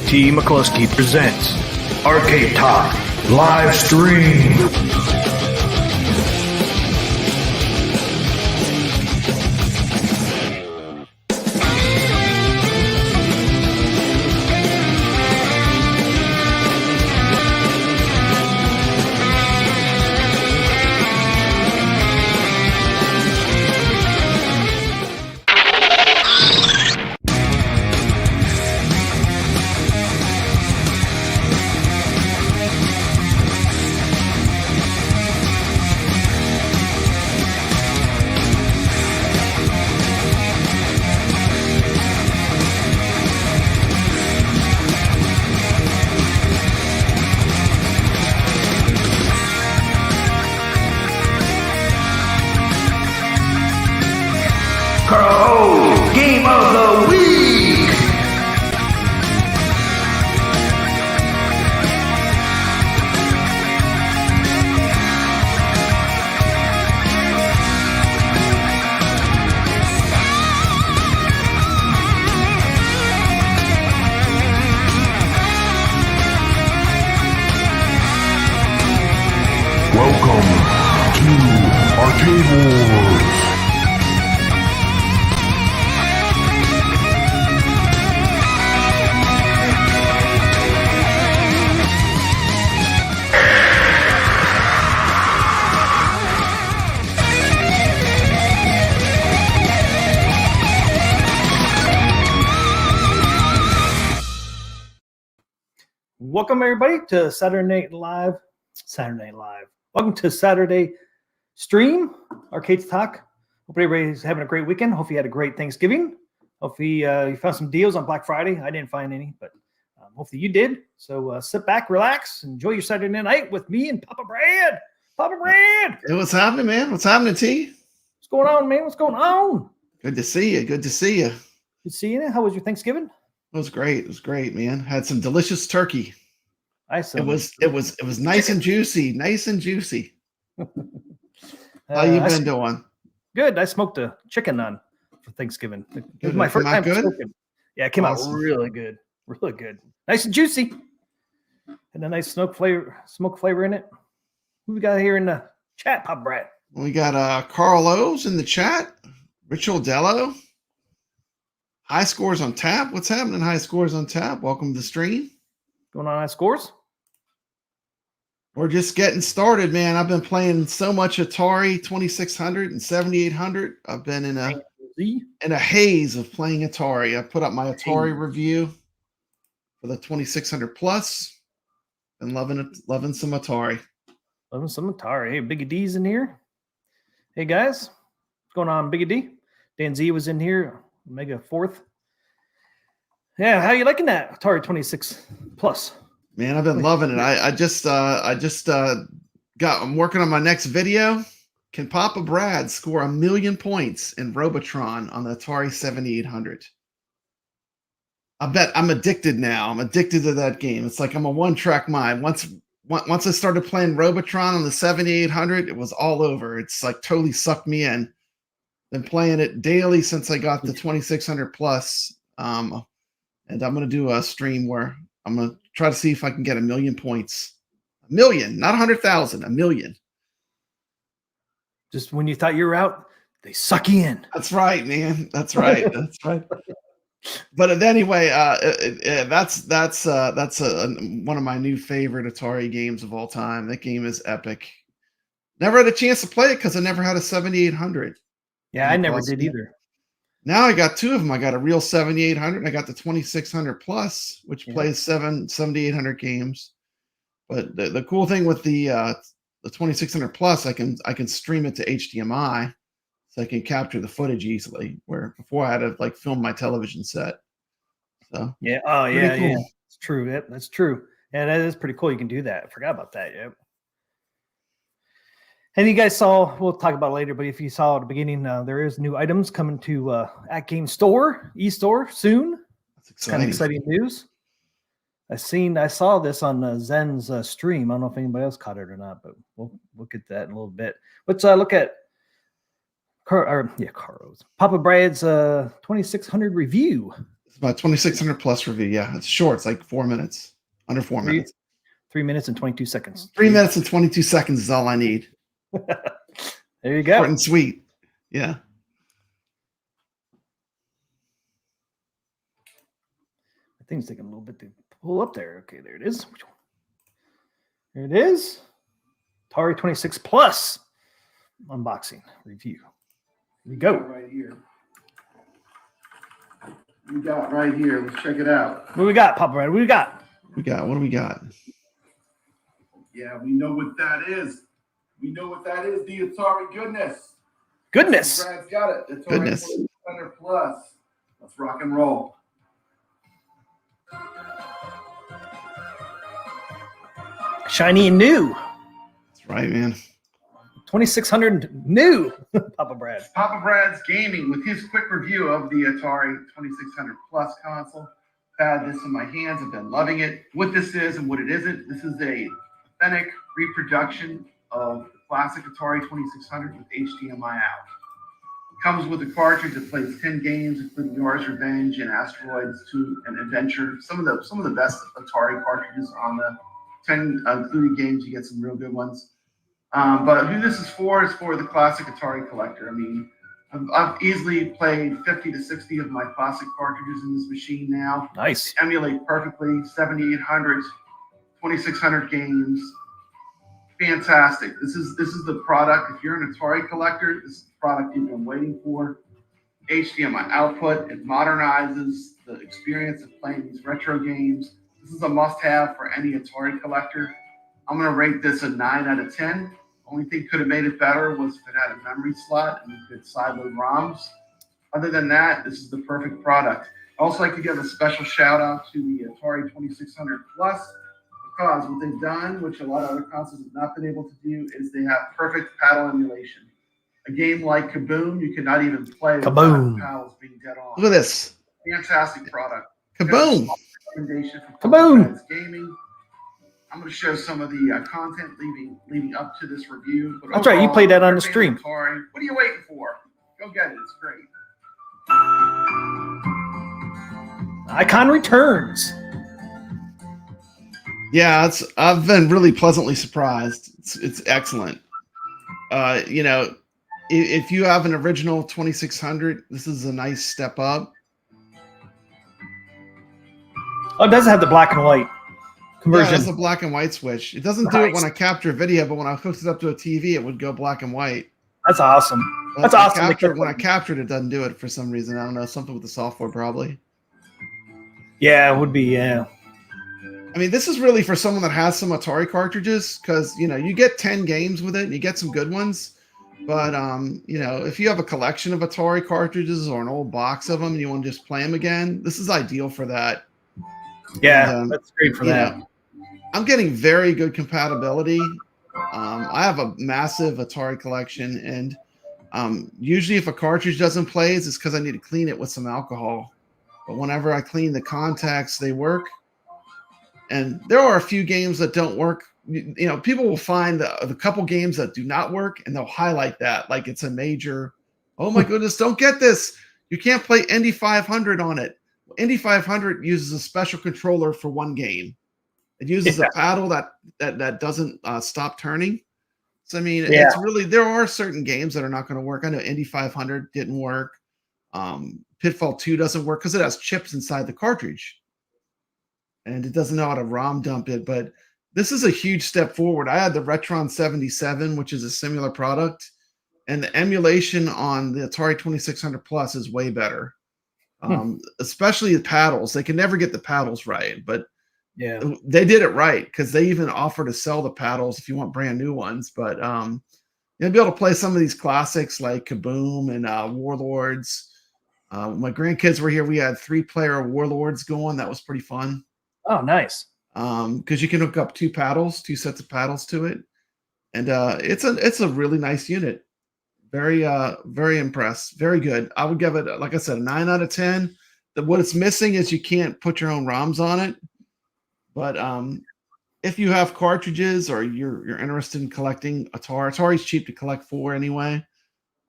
T. McCluskey presents Arcade Talk Live Stream. Game of the Week! Welcome to Arcade Wars! Welcome everybody to Saturday Night Live. Welcome to Saturday stream, Arcade Talk. Hope everybody's having a great weekend. Hope you had a great Thanksgiving. Hopefully you found some deals on Black Friday. I didn't find any, but hopefully you did. So sit back, relax, enjoy your Saturday night with me and Papa Brad. Papa Brad. Hey, what's happening, man? What's happening, T? What's going on, man? What's going on? Good to see you. Good to see you. Good seeing you. How was your Thanksgiving? It was great. It was great, man. Had some delicious turkey. It was nice and juicy. Nice and juicy. How you been doing? Good. I smoked a chicken on for Thanksgiving. It was my first time smoking. Yeah, it came out really good. Really good. Nice and juicy. And a nice smoke flavor in it. Who we got here in the chat, Pop Brad? We got Carl O's in the chat. Ritual Dello. High Scores on Tap. What's happening, High Scores on Tap? Welcome to the stream. Going on High Scores? We're just getting started, man. I've been playing so much Atari 2600 and 7800. I've been in a haze of playing Atari. I put up my Atari review for the 2600 Plus. And loving some Atari. Loving some Atari. Hey, Biggie D's in here. Hey guys, what's going on, Biggie D? Dan Z was in here. Omega 4th. Yeah, how you liking that Atari 26 Plus? Man, I've been loving it. I'm working on my next video. Can Papa Brad score 1,000,000 points in Robotron on the Atari 7800? I bet I'm addicted now. I'm addicted to that game. It's like I'm a one-track mind. Once I started playing Robotron on the 7800, it was all over. It's like totally sucked me in. Been playing it daily since I got the 2600 Plus. And I'm going to do a stream where I'm going to try to see if I can get 1,000,000 points. 1,000,000, not 100,000, 1,000,000. Just when you thought you were out, they suck you in. That's right, man. That's right. That's right. But anyway, that's one of my new favorite Atari games of all time. That game is epic. Never had a chance to play it because I never had a 7800. Yeah, I never did either. Now I got two of them. I got a real 7800 and I got the 2600 Plus, which plays 7800 games. But the cool thing with the 2600 Plus, I can stream it to HDMI, so I can capture the footage easily. Where before I had to like film my television set. So yeah, oh yeah, cool. Yeah, it's true. Yep, that's true. Yeah, that is pretty cool. You can do that. I forgot about that. Yep. And you guys saw, we'll talk about it later, but if you saw at the beginning, there is new items coming to AtGames store, e-store soon. That's exciting. Kind of exciting news. I saw this on Zen's stream. I don't know if anybody else caught it or not, but we'll look at that in a little bit. Let's look at Carlos. Papa Brad's 2600 review. It's about 2,600 plus review. Yeah, it's short. It's like 4 minutes, under 4 minutes. 3 minutes and 22 seconds. 3 minutes and 22 seconds is all I need. There you go. Short and sweet. Yeah. I think it's taking a little bit to pull up there. Okay, there it is. There it is. Atari 26 Plus unboxing review. Here we go. Right here. We got right here. Let's check it out. What we got, Papa Brad? What we got? What do we got? Yeah, we know what that is. We know what that is. The Atari goodness. Goodness. Brad's got it. Atari Goodness. 2600 Plus. Let's rock and roll. Shiny and new. That's right, man. 2600 new, Papa Brad. Papa Brad's Gaming with his quick review of the Atari 2600 Plus console. I've had this in my hands. I've been loving it. What this is and what it isn't. This is a authentic reproduction of the classic Atari 2600 with HDMI out. It comes with a cartridge that plays 10 games, including Yours Revenge and Asteroids 2 and Adventure. Some of the best Atari cartridges on the 10 included games. You get some real good ones. But who this is for the classic Atari collector. I mean, I've easily played 50 to 60 of my classic cartridges in this machine now. Nice. They emulate perfectly 7,800, 2,600 games. Fantastic. This is the product. If you're an Atari collector, this is the product you've been waiting for. HDMI output. It modernizes the experience of playing these retro games. This is a must-have for any Atari collector. I'm going to rate this a 9 out of 10. Only thing could have made it better was if it had a memory slot and you could sideload ROMs. Other than that, this is the perfect product. I also like to give a special shout out to the Atari 2600 Plus because what they've done, which a lot of other consoles have not been able to do, is they have perfect paddle emulation. A game like Kaboom, you cannot even play without the paddles being dead on. Look at this. Fantastic product. Kaboom. Recommendation for Kaboom. Gaming. I'm going to show some of the content leading up to this review. But That's right. You played that on the stream. Atari, what are you waiting for? Go get it. It's great. Icon returns. Yeah, I've been really pleasantly surprised. It's excellent. You know, if you have an original 2600, this is a nice step up. Oh, it does have the black and white conversion. Yeah, it has a black and white switch. It doesn't do it when I capture video, but when I hooked it up to a TV, it would go black and white. That's awesome. But when I captured it, doesn't do it for some reason. I don't know, something with the software probably. Yeah, it would be, yeah. I mean, this is really for someone that has some Atari cartridges because, you know, you get 10 games with it and you get some good ones. But, you know, if you have a collection of Atari cartridges or an old box of them and you want to just play them again, this is ideal for that. Yeah, that's great for that. Know, I'm getting very good compatibility. I have a massive Atari collection, and usually if a cartridge doesn't play, it's because I need to clean it with some alcohol. But whenever I clean the contacts, they work. And there are a few games that don't work. You know, people will find the couple games that do not work, and they'll highlight that like it's a major, oh my goodness, don't get this. You can't play Indy 500 on it. Indy 500 uses a special controller for one game. It uses a paddle that doesn't stop turning. So, I mean, it's really, there are certain games that are not going to work. I know Indy 500 didn't work. Pitfall 2 doesn't work because it has chips inside the cartridge. And it doesn't know how to ROM dump it. But this is a huge step forward. I had the Retron 77, which is a similar product. And the emulation on the Atari 2600 Plus is way better. Especially the paddles. They can never get the paddles right, but yeah, they did it right because they even offer to sell the paddles if you want brand new ones. But you'll be able to play some of these classics like Kaboom and Warlords. My grandkids were here. We had 3-player Warlords going. That was pretty fun. Oh, nice. Because you can hook up 2 sets of paddles to it, and it's a really nice unit. Very impressed. Very good. I would give it, like I said, a 9 out of 10. What it's missing is you can't put your own ROMs on it. But if you have cartridges or you're interested in collecting Atari's cheap to collect for anyway.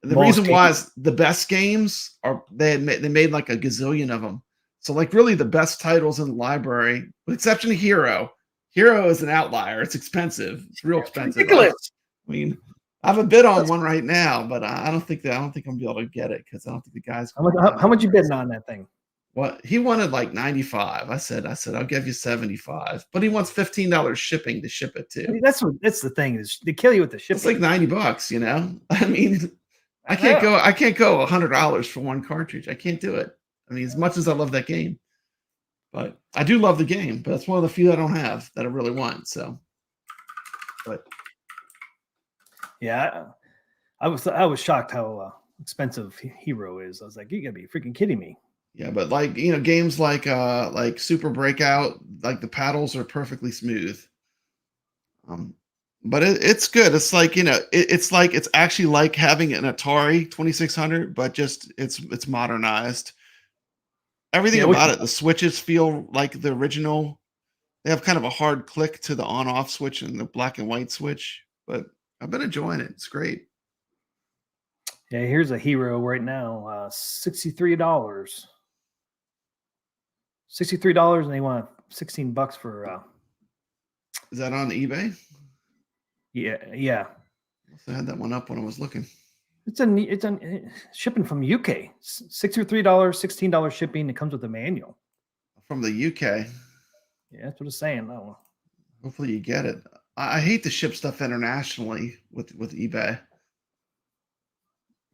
The reason why is the best games are they made like a gazillion of them. So like really the best titles in the library, with exception of Hero. Hero is an outlier. It's expensive. It's real expensive. Ridiculous. I mean, I have a bid on one right now, but I don't think I'm gonna be able to get it because I don't think the guys. How much you bidding on that thing? What he wanted like 95. I said I'll give you 75, but he wants $15 shipping to ship it too. I mean, that's the thing is they kill you with the shipping. It's like $90, you know. I mean, I can't go $100 for one cartridge. I can't do it. I mean, as much as I love that game, but I do love the game. But it's one of the few I don't have that I really want. So, but yeah, I was shocked how expensive Hero is. I was like, you gotta be freaking kidding me. yeah, but like games like Super Breakout, like the paddles are perfectly smooth. But it's good. It's like it's actually like having an Atari 2600, but just it's modernized. Everything about it. The switches feel like the original. They have kind of a hard click to the on-off switch and the black and white switch, but I've been enjoying it. It's great. Yeah, here's a Hero right now, $63. $63, and they want $16 for. Is that on eBay? Yeah. I had that one up when I was looking. It's shipping from UK. $63, $16 shipping. It comes with a manual. From the UK. Yeah, that's what it's saying. No. Hopefully you get it. I hate to ship stuff internationally with eBay.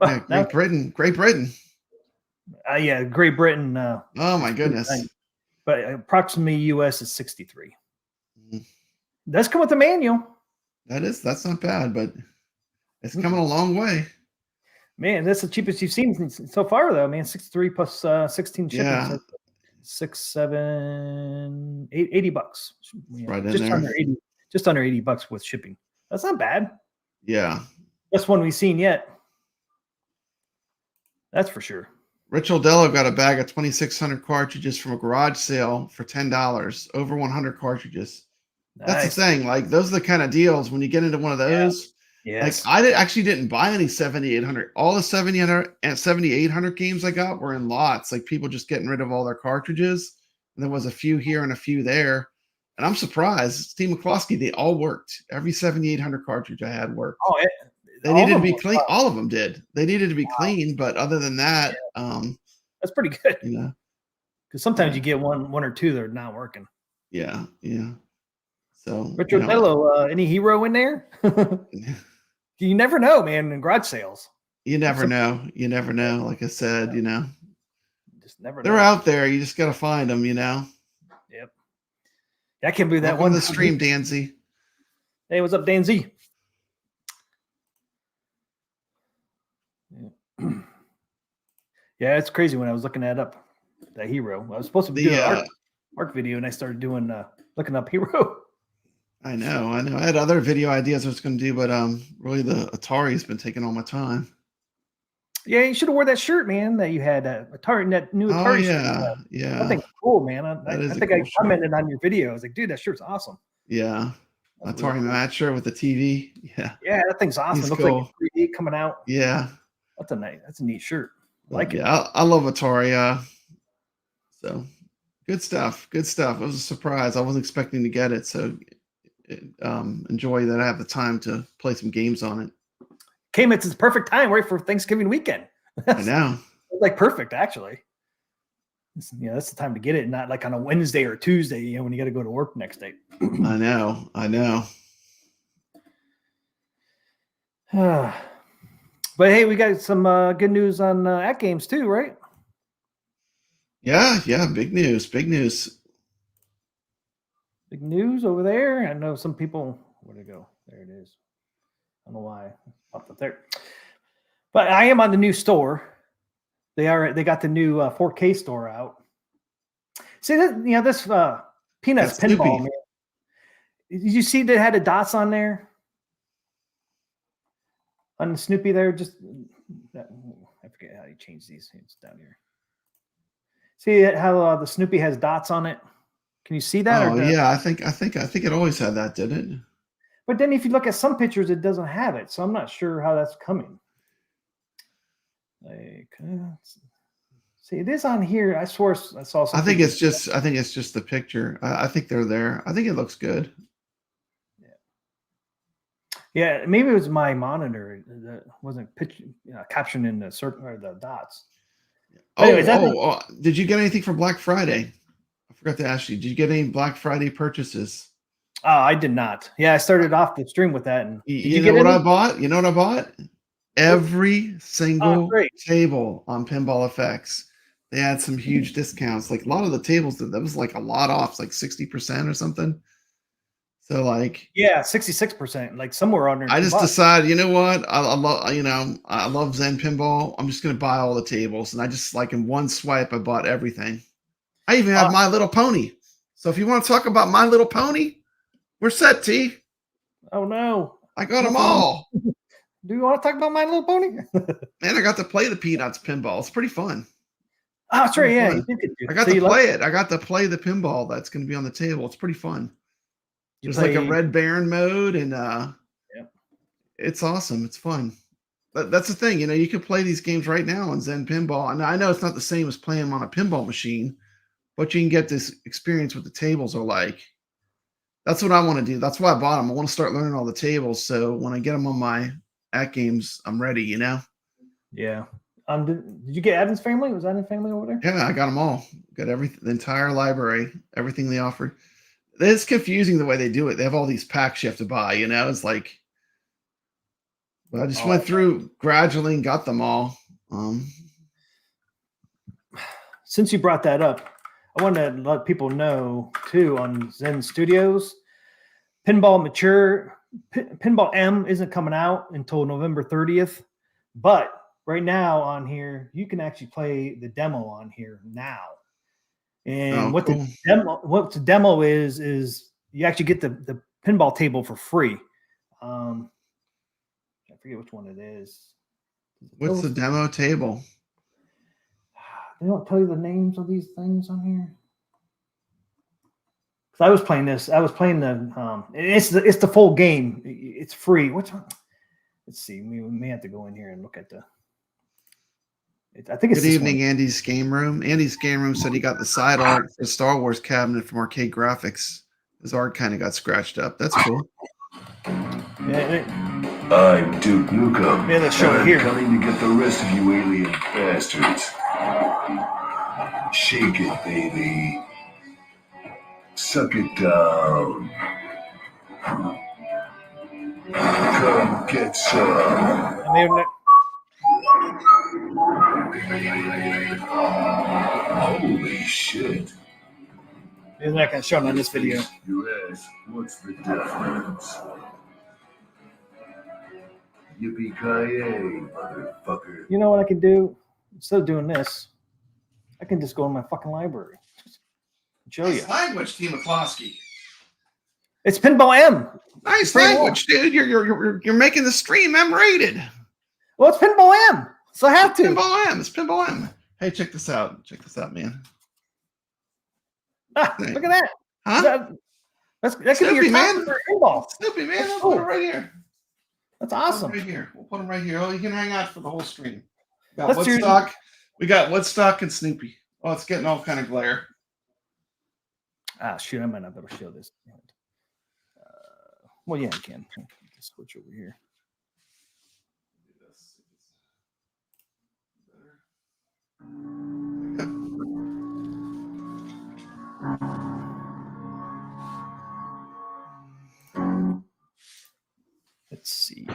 Yeah, Great Britain. Yeah, Great Britain. Oh my goodness. But approximately US is 63. Does come with a manual. That's not bad, but it's coming a long way. Man, that's the cheapest you've seen so far, though. Man, 63 plus 16 shipping. Yeah. So $80. Yeah, right in there. Just under $80 with shipping. That's not bad. Yeah. Best one we've seen yet. That's for sure. Rich Odello got a bag of 2,600 cartridges from a garage sale for $10. Over 100 cartridges. Nice. That's the thing. Like those are the kind of deals when you get into one of those. Yeah. Yes. Like actually didn't buy any 7,800. All the 7,800 and 7,800 games I got were in lots. Like people just getting rid of all their cartridges. And there was a few here and a few there. And I'm surprised. Steve McCloskey, they all worked. Every 7,800 cartridge I had worked. Oh, they needed to be clean. All of them did. They needed to be clean, but other than that, that's pretty good. You know, because sometimes you get one or two that are not working. Yeah. So Richard Odello, any Hero in there? You never know, man. In garage sales, you never know. You never know. Like I said, just never. They're out there. You just got to find them. Yep. I can't believe that one. The stream, Danzy. Hey, what's up, Danzy? Yeah, it's crazy. When I was looking that up, that Hero, I was supposed to be doing an art video, and I started doing looking up Hero. I know. I had other video ideas I was going to do, but really the Atari's been taking all my time. Yeah, you should have wore that shirt, man. That you had Atari, that new Atari. Oh shirt. I think it's cool, man. I think I commented on your video. I was like, dude, that shirt's awesome. Yeah, Atari match shirt with the TV. Yeah, that thing's awesome. It looks like 3D coming out. Yeah, that's a neat shirt. I like it. I love Atari. So good stuff. It was a surprise. I wasn't expecting to get it, so. Enjoy that I have the time to play some games on it. Came at its perfect time, right, for Thanksgiving weekend. I know. Like perfect, actually. That's the time to get it, not like on a Wednesday or Tuesday, when you got to go to work next day. I know. But hey, we got some good news on AtGames too, right? Yeah, big news. Big news over there. I know some people. Where'd it go? There it is. I don't know why it popped up there. But I am on the new store. They got the new 4K store out. See that? This Peanuts Pinball, man. Did you see that had the dots on there? On the Snoopy there, I forget how you change these. It's down here. See how the Snoopy has dots on it? Can you see that? Oh, yeah. I think it always had that, didn't it? But then if you look at some pictures, it doesn't have it. So I'm not sure how that's coming. Like, See, it is on here. I swore I saw something. I think it's just the picture. I think they're there. I think it looks good. Yeah, maybe it was my monitor that wasn't captioning the circle or the dots. Did you get anything for Black Friday? I forgot to ask you. Did you get any Black Friday purchases? Oh, I did not. Yeah, I started off the stream with that. And you know what I bought? You know what I bought? Every single table on Pinball FX. They had some huge discounts. Like a lot of the tables, that was like a lot off, like 60% or something. So like, yeah, 66%, like somewhere under. I just decided, you know what? I love Zen Pinball. I'm just gonna buy all the tables, and I just like in one swipe, I bought everything. I even have My Little Pony. So if you want to talk about My Little Pony, we're set, T. Oh no, I got them all. Do you want to talk about My Little Pony? Man, I got to play the Peanuts pinball. It's pretty fun. Oh, that's right. Yeah, I got to play it. I got to play the pinball that's going to be on the table. It's pretty fun. There's like a Red Baron mode, and it's awesome. It's fun. That's the thing. You know, you can play these games right now on Zen Pinball. And I know it's not the same as playing them on a pinball machine, but you can get this experience what the tables are like. That's what I want to do. That's why I bought them. I want to start learning all the tables. So when I get them on my AtGames, I'm ready, you know? Yeah. Did you get Adam's family? Was Adam's family over there? Yeah, I got them all. Got everything, the entire library, everything they offered. It's confusing the way they do it. They have all these packs you have to buy, you know? It's like, but I just went through gradually and got them all. Since you brought that up, I want to let people know too on Zen Studios, Pinball M isn't coming out until November 30th, but right now on here you can actually play the demo on here now. And what the demo is you actually get the pinball table for free. I forget which one it is. What's the demo table? They don't tell you the names of these things on here. I was playing this. I was playing the. It's the full game. It's free. Which one? Let's see. We may have to go in here and look at the. I think it's. Good evening, Andy's Game Room. Andy's Game Room said he got the side art for the Star Wars cabinet from Arcade Graphics. His art kind of got scratched up. That's cool. I'm Duke Nukem. Yeah, let's show it here. Coming to get the rest of you alien bastards. Shake it, baby. Suck it down. Come get some. Holy shit. They're not going to show them on this video. You ask, what's the difference? Yippee-ki-yay, motherfucker. You know what I can do? Instead of doing this, I can just go in my fucking library. Show you. Nice language, T. McCloskey. It's Pinball M. Nice language, dude. You're making the stream M-rated. Well, it's Pinball M, so I have to. Pinball M. It's Pinball M. Hey, check this out. Check this out, man. Look at that. Huh? That could be your man. pinball. Snoopy, man. Let's put it right here. That's awesome. Right here. We'll put them right here. Oh, you can hang out for the whole stream. We got Woodstock and Snoopy. Oh, it's getting all kind of glare. Ah, shoot, I might not be able to show this. Well, yeah, I can. Just switch over here. Let's see.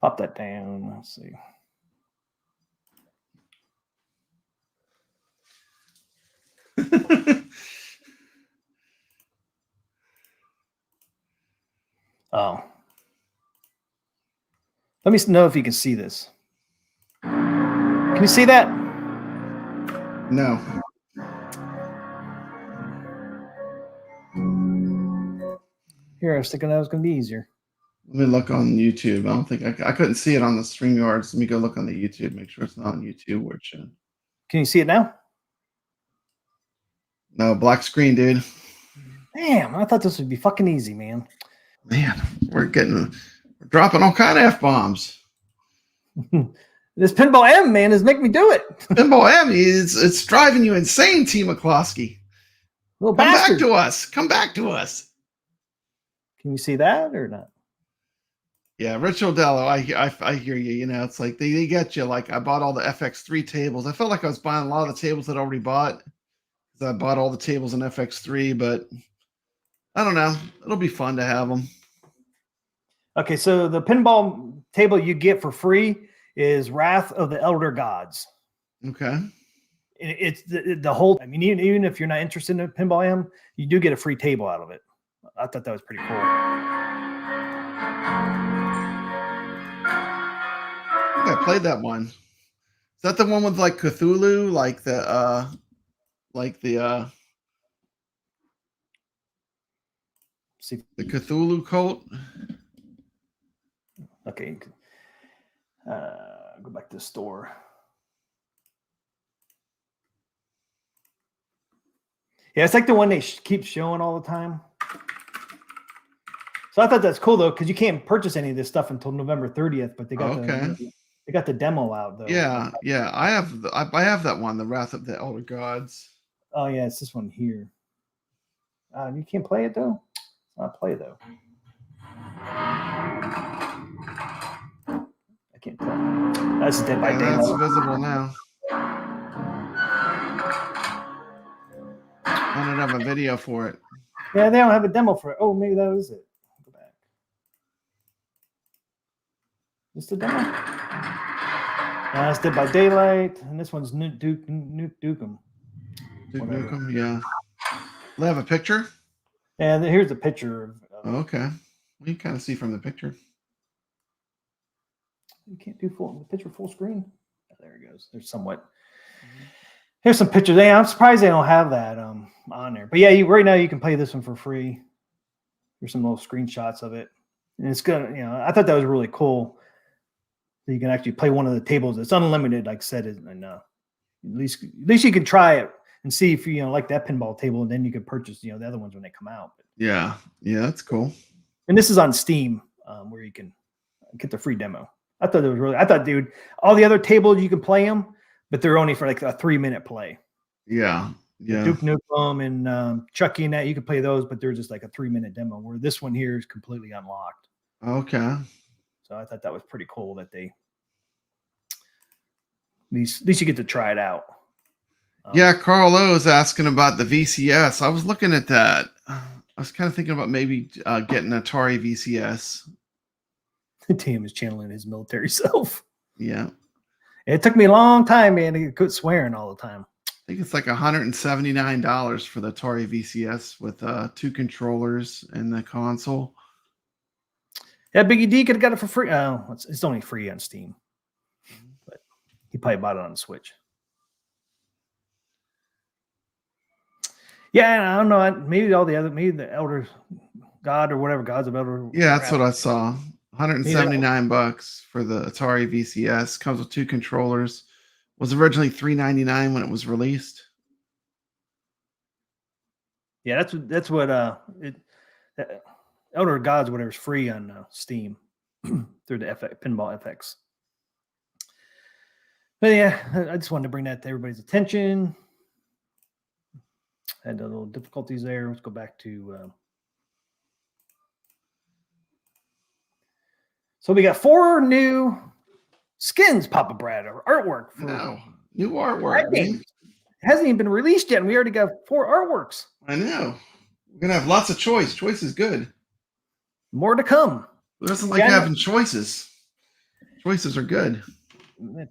Pop that down. Let's see. Oh. Let me know if you can see this. Can you see that? No. Here, I was thinking that was going to be easier. Let me look on YouTube. I don't think I couldn't see it on the StreamYards. Let me go look on the YouTube. Make sure it's not on YouTube where it should. Can you see it now? No, black screen, dude. Damn, I thought this would be fucking easy, man. Man, we're dropping all kind of F-bombs. This Pinball M, man, is making me do it. Pinball M is it's driving you insane, T. McCloskey. Little Come bastard. back to us. Come back to us. Can you see that or not? Yeah, Rich Odello, I hear you. You know, it's like they get you. Like I bought all the FX3 tables. I felt like I was buying a lot of the tables that I already bought. I bought all the tables in FX3, but I don't know. It'll be fun to have them. Okay, so the pinball table you get for free is Wrath of the Elder Gods. Okay. It's the whole. I mean, even if you're not interested in Pinball M, you do get a free table out of it. I thought that was pretty cool. I think I played that one. Is that the one with like Cthulhu, like the See, the Cthulhu cult? okay, go back to the store. Yeah, it's like the one they keep showing all the time. So I thought that's cool though, because you can't purchase any of this stuff until November 30th. But they got they got the demo out though. Yeah, yeah. I have that one, the Wrath of the Elder Gods. Oh yeah, it's this one here. You can't play it though. It's not play though. I can't tell. That's Dead by Daylight. That's visible now. I don't have a video for it. Yeah, they don't have a demo for it. Oh, maybe that was it. Go back. This the demo? That's Dead by Daylight, and this one's Nuke Dukem. Duke Nukem, yeah. Do they have a picture? Yeah, here's a picture of. Okay, well, you can kind of see from the picture. You can't do the picture full screen. Oh, there it goes. There's somewhat. Here's some pictures. I'm surprised they don't have that on there. But yeah, right now you can play this one for free. Here's some little screenshots of it, and it's good. You know, I thought that was really cool. So you can actually play one of the tables. It's unlimited, like I said, and at least you can try it and see if you like that pinball table, and then you can purchase the other ones when they come out. Yeah, that's cool. And this is on Steam, where you can get the free demo. I thought it was really. I thought, dude, all the other tables you can play them, but they're only for like a 3-minute play. Yeah. Duke Nukem and Chucky and that you can play those, but they're just like a 3-minute demo. Where this one here is completely unlocked. Okay. So I thought that was pretty cool that they. At least you get to try it out. Yeah, Carl O is asking about the VCS. I was looking at that. I was kind of thinking about maybe getting an Atari VCS. Tim is channeling his military self. Yeah. It took me a long time, man, to quit swearing all the time. I think it's like $179 for the Atari VCS with 2 controllers and the console. Yeah, Biggie D could have got it for free. It's only free on Steam. But he probably bought it on the Switch. Yeah, I don't know. Maybe the Elder God or whatever, Gods of Elder. Yeah, that's what I saw. $179 for the Atari VCS. Comes with 2 controllers. Was originally $399 when it was released. Yeah, that's what Elder Gods, whatever, is free on Steam through the Pinball FX. But yeah, I just wanted to bring that to everybody's attention. Had a little difficulties there. Let's go back to. So we got 4 new skins, Papa Brad, or artwork. For new artwork. It hasn't even been released yet, and we already got 4 artworks. I know. We're gonna have lots of choice. Choice is good. More to come. Who doesn't like having choices? Choices are good.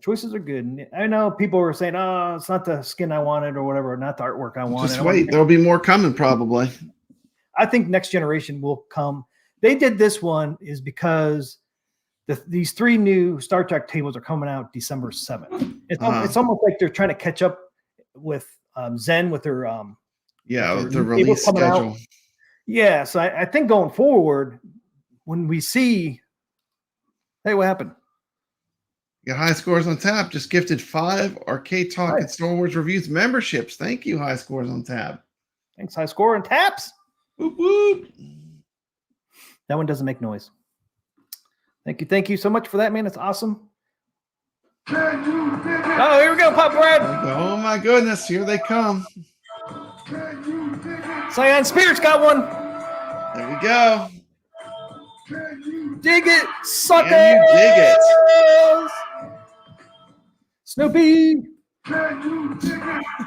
Choices are good. I know people were saying, "Oh, it's not the skin I wanted, or whatever, not the artwork I wanted." Just wait. There'll be more coming, probably. I think next generation will come. They did this one is because these 3 new Star Trek tables are coming out December 7th. It's almost like they're trying to catch up with Zen with their with their release schedule. Out. Yeah, so I think going forward, when we see, hey, what happened? Got High Scores on Tap. Just gifted 5 Arcade Talk and Star Wars Reviews memberships. Thank you, High Scores on Tap. Thanks, High Score and Taps. Whoop, whoop. That one doesn't make noise. Thank you so much for that, man. It's awesome. Oh, here we go, Pop Brad. Oh my goodness, here they come. Cyan Spirits got one. There we go. Dig it, sucker. Can you dig it? Snoopy.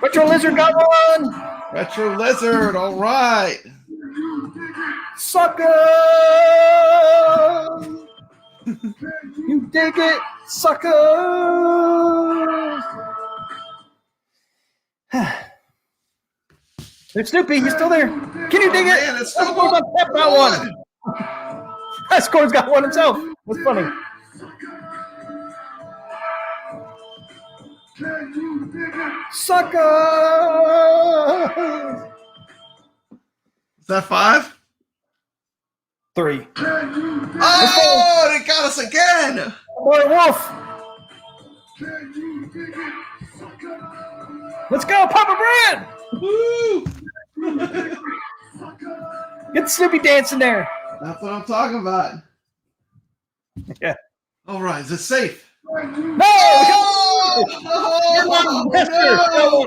Retro Lizard got one. Retro Lizard, all right. Sucker. You dig it, sucker. There's Snoopy. He's still there. Can you dig it? Man, it's still That got one. That score's got one himself. That's funny. Sucker. Is that 5? 3. Oh, they got us again. Boy Wolf. Let's go, Papa Brad. Woo! Get Snoopy dancing there. That's what I'm talking about. Yeah. All right, is it safe? No! Oh, No!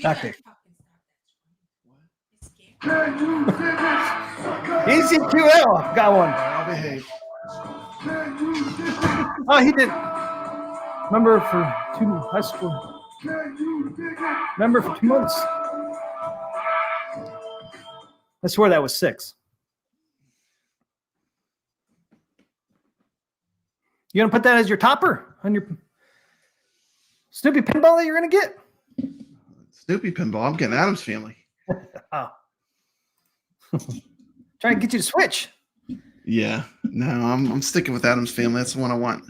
Tactic. Easy QL got one. I'll behave. Oh, he did. Remember for high school. Remember for 2 months. I swear that was 6. You gonna put that as your topper on your Snoopy pinball that you're gonna get? Snoopy pinball. I'm getting Adam's Family. Oh. Trying to get you to switch. Yeah. No, I'm sticking with Adam's Family. That's the one I want.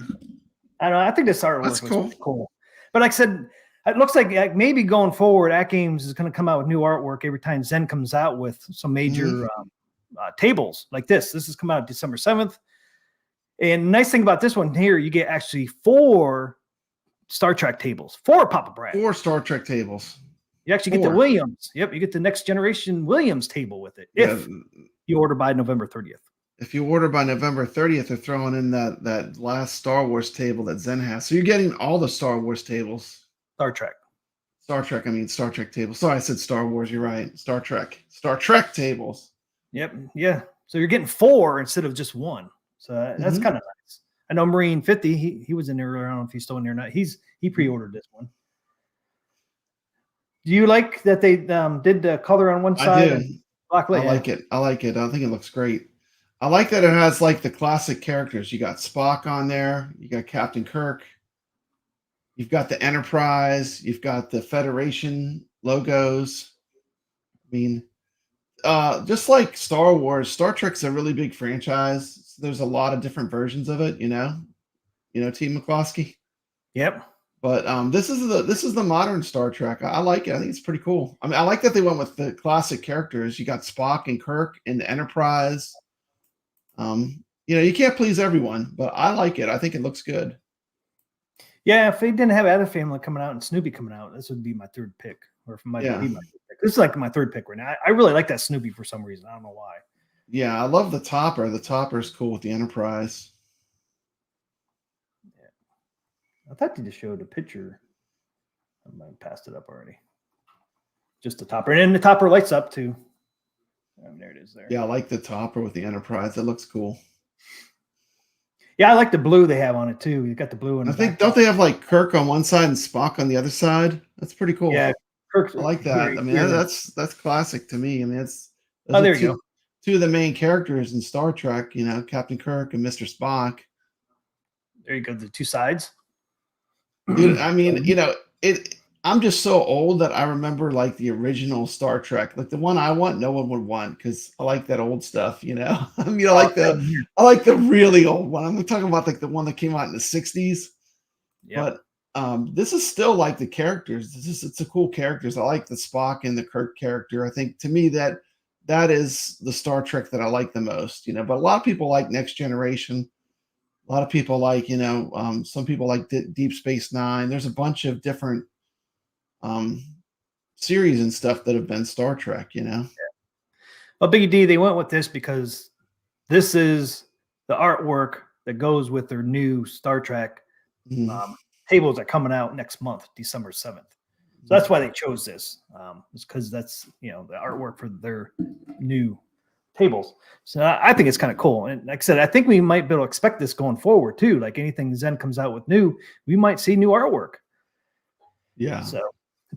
I don't know. I think this artwork That's was cool. pretty cool. But like I said, it looks like maybe going forward, AtGames is going to come out with new artwork every time Zen comes out with some major tables like this. This is coming out December 7th. And the nice thing about this one here, you get actually 4 Star Trek tables, 4 Papa Brad. 4 Star Trek tables. You actually get the 4. Williams. Yep, you get the next generation Williams table with it if you order by November 30th. If you order by November 30th, they're throwing in that last Star Wars table that Zen has. So you're getting all the Star Wars tables. Star Trek. Star Trek tables. Sorry, I said Star Wars. You're right. Star Trek tables. Yep. Yeah. So you're getting 4 instead of just 1. So that's kind of nice. I know Marine 50. He was in there earlier. I don't know if he's still in there or not. He pre-ordered this one. Do you like that they did the color on one side? I do. Black light? I like it. I like it. I think it looks great. I like that it has like the classic characters. You got Spock on there. You got Captain Kirk. You've got the Enterprise. You've got the Federation logos. I mean, just like Star Wars, Star Trek's a really big franchise. There's a lot of different versions of it, you know, T. McCloskey. Yep. But this is the modern Star Trek. I like it. I think it's pretty cool. I mean, I like that they went with the classic characters. You got Spock and Kirk and the Enterprise. You can't please everyone, but I like it. I think it looks good. Yeah, if they didn't have Adam Family coming out and Snoopy coming out, this would be my 3rd pick. Or if it might be my 3rd pick. This is like my 3rd pick right now. I really like that Snoopy for some reason. I don't know why. Yeah, I love the topper. The topper is cool with the Enterprise. Yeah. I thought they just showed a picture. I might have passed it up already. Just the topper. And then the topper lights up too. There it is there. Yeah, I like the topper with the Enterprise. That looks cool. Yeah, I like the blue they have on it too. You got the blue. I think, don't they have like Kirk on one side and Spock on the other side? That's pretty cool. Yeah, Kirk. I like that. I mean, that's classic to me. I mean, there you go. 2 of the main characters in Star Trek. Captain Kirk and Mr. Spock. There you go. The 2 sides. Dude, I mean, I'm just so old that I remember like the original Star Trek, like the one I want, no one would want because I like that old stuff, I mean, I like the really old one. I'm talking about like the one that came out in the 60s. Yeah. But this is still like the characters. It's a cool characters. I like the Spock and the Kirk character. I think to me that is the Star Trek that I like the most, but a lot of people like Next Generation. A lot of people like, some people like Deep Space Nine. There's a bunch of different series and stuff that have been Star Trek, you know. But Biggie D, they went with this because this is the artwork that goes with their new Star Trek tables that are coming out next month, December 7th. So that's why they chose this. It's because that's, you know, the artwork for their new tables. So I think it's kind of cool. And like I said, I think we might be able to expect this going forward too. Like anything Zen comes out with new, we might see new artwork. Yeah. So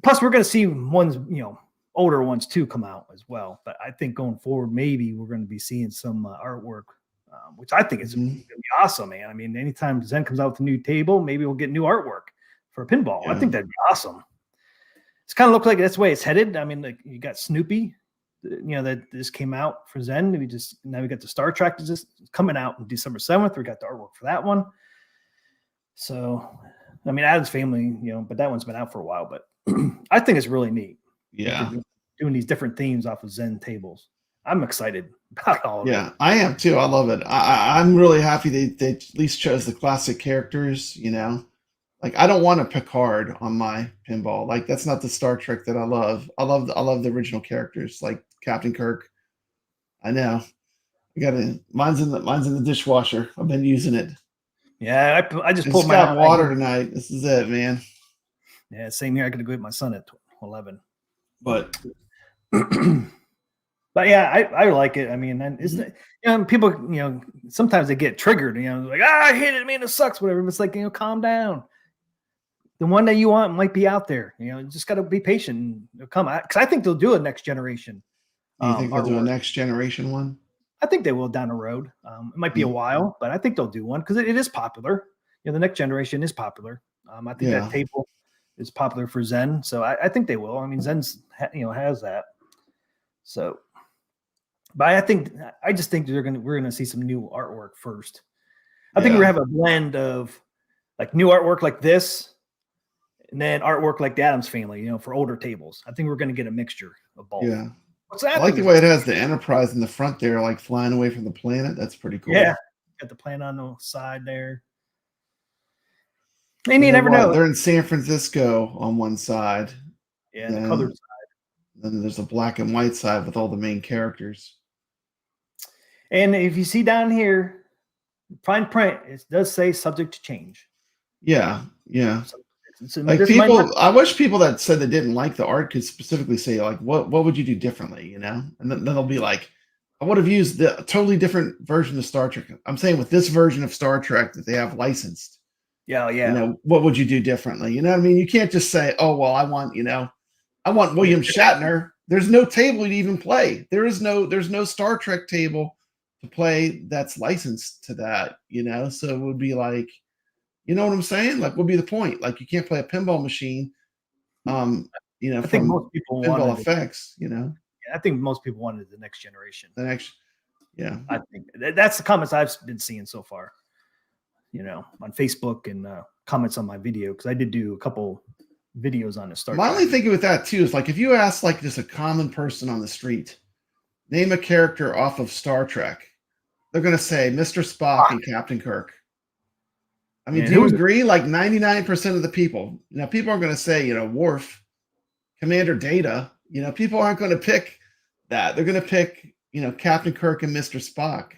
plus we're going to see ones, you know, older ones too come out as well. But I think going forward, maybe we're going to be seeing some artwork, which I think is going to be awesome, man. I mean, anytime Zen comes out with a new table, maybe we'll get new artwork for pinball. Yeah. I think that'd be awesome. It's kind of look like that's the way it's headed. I mean, like you got Snoopy, you know, that this came out for Zen. Now we got the Star Trek just coming out on December 7th. We got the artwork for that one. So, I mean, Adam's Family, you know, but that one's been out for a while. But I think it's really neat. Yeah. Doing these different themes off of Zen tables. I'm excited about all of it. Yeah, I am too. I love it. I'm really happy they at least chose the classic characters, you know. Like I don't want a Picard on my pinball. Like that's not the Star Trek that I love. I love the original characters like Captain Kirk. I know. Mine's in the dishwasher. I've been using it. Yeah, I just It's pulled my got water tonight. This is it, man. Yeah, same here. I got to go with my son at 11. But But yeah, I like it. I mean, and isn't it, you know, people, you know, sometimes they get triggered, you know, like, I hate it, man, it sucks, whatever. But it's like, you know, calm down. The one that you want might be out there. You know, you just got to be patient and come out. Because I think they'll do a next generation. do you think they'll do a next generation one? I think they will down the road. It might be a while, but I think they'll do one because it is popular. You know, the next generation is popular. I think that table is popular for Zen, so I think they will. I mean, Zen's has that. So, but I just think we're gonna see some new artwork first. I think we're gonna have a blend of like new artwork like this, and then artwork like the Addams Family, you know, for older tables. I think we're gonna get a mixture of both. Yeah. What's that? I like the way it has the Enterprise in the front there, like flying away from the planet. That's pretty cool. Yeah, got the planet on the side there. And you never know. They're in San Francisco on one side. Yeah, the colored side. Then there's a black and white side with all the main characters. And if you see down here, fine print, it does say subject to change. Yeah, yeah. So like people, I wish people that said they didn't like the art could specifically say, like, what would you do differently, you know? And then they'll be like, I would have used the totally different version of Star Trek. I'm saying with this version of Star Trek that they have licensed. Yeah, yeah. You know, what would you do differently? You know what I mean? You can't just say, oh, well, I want William Shatner. There's no table to even play. There's no Star Trek table to play that's licensed to that, you know? So it would be like, you know what I'm saying? Like, what would be the point? Like, you can't play a pinball machine, you know, I think most people Pinball FX, you know? I think most people wanted the next generation. Yeah. I think that's the comments I've been seeing so far, you know, on Facebook and comments on my video, because I did do a couple videos on the Star Trek. My only thinking with that, too, is like if you ask, like, just a common person on the street, name a character off of Star Trek, they're going to say Mr. Spock and Captain Kirk. I mean, do you agree? Like 99% of the people, you know, people are going to say, you know, Worf, Commander Data. You know, people aren't going to pick that. They're going to pick, you know, Captain Kirk and Mr. Spock.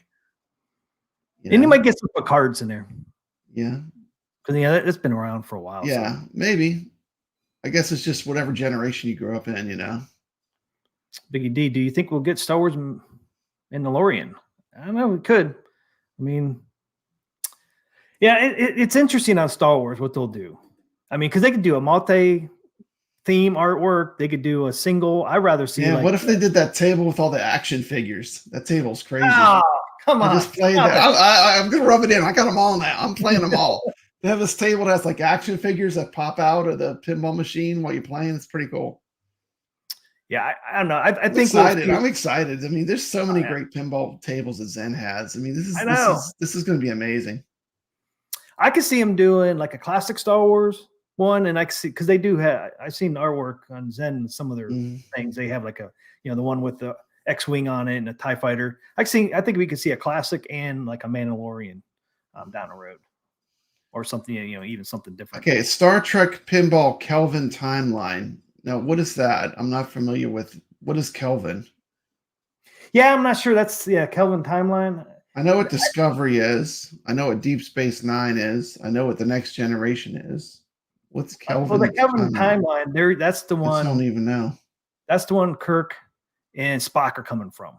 And you might get some cards in there. Yeah. Because, yeah, it's been around for a while. Yeah, so maybe. I guess it's just whatever generation you grew up in, you know. Biggie D, do you think we'll get Star Wars Mandalorian? I don't know. We could. I mean, yeah, it's interesting on Star Wars what they'll do. I mean, because they could do a multi-theme artwork. They could do a single. I'd rather see. Yeah, what if they did that table with all the action figures? That table's crazy. Oh, come on. I just played that. I'm going to rub it in. I got them all now. I'm playing them all. They have this table that has like action figures that pop out of the pinball machine while you're playing. It's pretty cool. Yeah, I don't know. I think I'm excited. I mean, there's so many great pinball tables that Zen has. I mean, this is going to be amazing. I could see them doing like a classic Star Wars one, and I could see, because they do have. I've seen artwork on Zen and some of their things. They have like the one with the X-wing on it and a TIE fighter. I think we could see a classic and like a Mandalorian down the road, or something. You know, even something different. Okay, Star Trek pinball Kelvin Timeline. Now, what is that? I'm not familiar with. What is Kelvin? Yeah, I'm not sure. That's Kelvin Timeline. I know what Discovery is. I know what Deep Space Nine is. I know what the Next Generation is. What's Kelvin? Well, the Kelvin Timeline. There, that's the I one. don't even know. That's the one Kirk and Spock are coming from.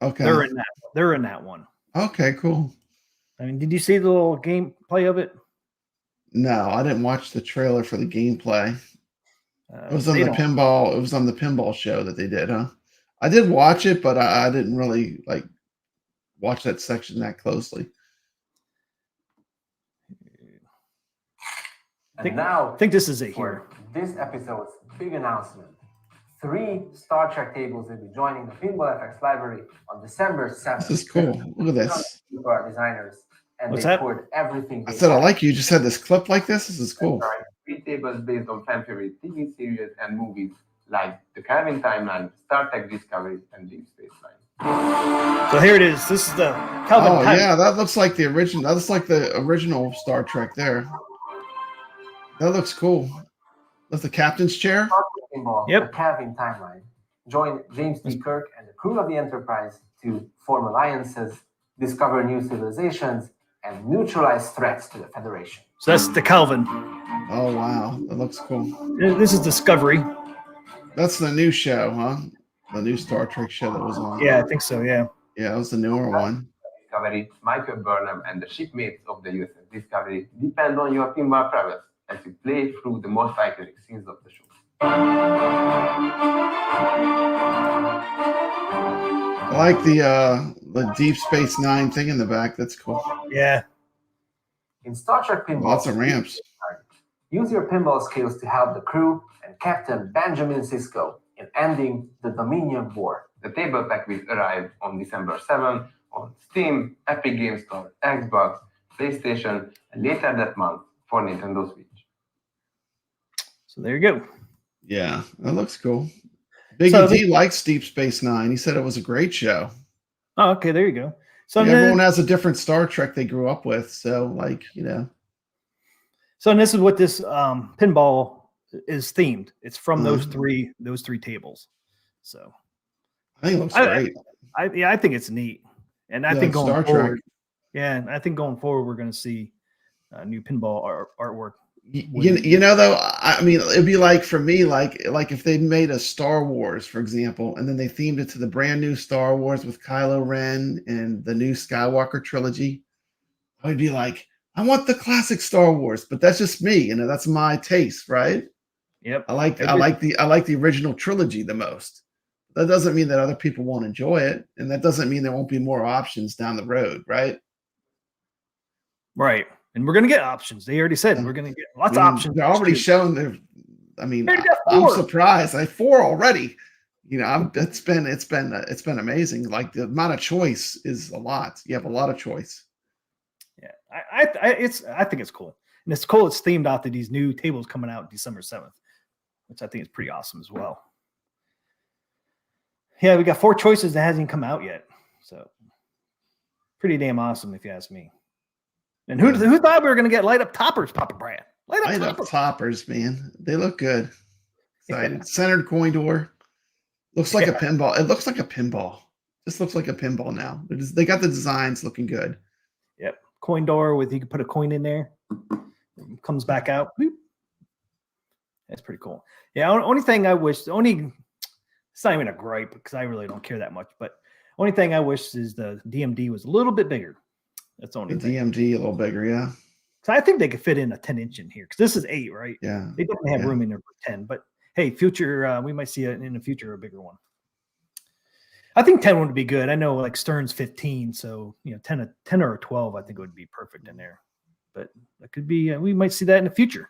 Okay, They're in that. They're in that one. okay, cool. I mean, did you see the little gameplay of it? No, I didn't watch the trailer for the gameplay. It was on They the don't- pinball. It was on the pinball show that they did, huh? I did watch it, but I didn't really like watch that section that closely. And now, I think this is it for here. this episode's big announcement. 3 Star Trek tables will be joining the Pinball FX library on December 7th. This is cool. Look at this. For our designers, and What's they that? poured everything. I said I like you. You just had this clip like this. This is cool. 3 tables based on fan favorite TV series and movies like The Kelvin Timeline, Star Trek Discovery, and Deep Space Nine. So here it is. This is the Kelvin Oh Timeline. yeah, that looks like the original. That looks like the original Star Trek there. That looks cool. That's the captain's chair. Pinball, Yep. The Kelvin Timeline. Join James T. Kirk and the crew of the Enterprise to form alliances, discover new civilizations, and neutralize threats to the Federation. So that's the Kelvin. Oh wow, that looks cool. This is Discovery. That's the new show, huh? The new Star Trek show that was on. Yeah, I think so. Yeah. Yeah, that was the newer one. Discovery, Michael Burnham, and the shipmates of the USS Discovery depend on your pinball prowess as you play through the most iconic scenes of the show. I like the Deep Space Nine thing in the back. That's cool. Yeah. In Star Trek Pinball, Lots of ramps. use your pinball skills to help the crew and Captain Benjamin Sisko in ending the Dominion War. The table pack will arrive on December 7th on Steam, Epic Games Store, Xbox, PlayStation, and later that month for Nintendo Switch. So there you go. Yeah, that looks cool. Biggie So D likes Deep Space Nine. He said it was a great show. Oh, okay. There you go. So Yeah, then, everyone has a different Star Trek they grew up with. So, like, you know. so this is what this pinball is themed. It's from those Mhm. three tables. So I think it looks great. I think it's neat, and I Yeah, think like going Star forward, Trek. yeah, and I think going forward we're going to see new pinball artwork. You know, though, I mean, it'd be like for me, like if they made a Star Wars, for example, and then they themed it to the brand new Star Wars with Kylo Ren and the new Skywalker trilogy, I would be like, I want the classic Star Wars, but that's just me, you know, that's my taste, right? Yep. I like the original trilogy the most. That doesn't mean that other people won't enjoy it, and that doesn't mean there won't be more options down the road, right? Right. And we're going to get options. They already said we're going to get lots of options. They're already shown their. I mean, They got I'm 4. surprised. I 4 already. You know, it's been amazing. Like the amount of choice is a lot. You have a lot of choice. Yeah, I think it's cool, and it's cool. It's themed after these new tables coming out December 7th, which I think is pretty awesome as well. Yeah, we got 4 choices that hasn't come out yet, so pretty damn awesome if you ask me. And who thought we were going to get light up toppers, Papa Brad? Light up toppers, man. They look good. Excited. Yeah. Centered coin door. Looks like a pinball. It looks like a pinball. This looks like a pinball now. They got the designs looking good. Yep. Coin door with you can put a coin in there. It comes back out. Boop. That's pretty cool. Yeah. Only thing I wish, it's not even a gripe because I really don't care that much. But only thing I wish is the DMD was a little bit bigger. That's the only thing. DMD a little bigger, yeah. So I think they could fit in a 10-inch in here because this is 8, right? Yeah. They definitely have room in there for 10. But hey, future, we might see it in the future a bigger one. I think 10 would be good. I know like Stern's 15, so 10 or a 12, I think it would be perfect in there. But that could be we might see that in the future.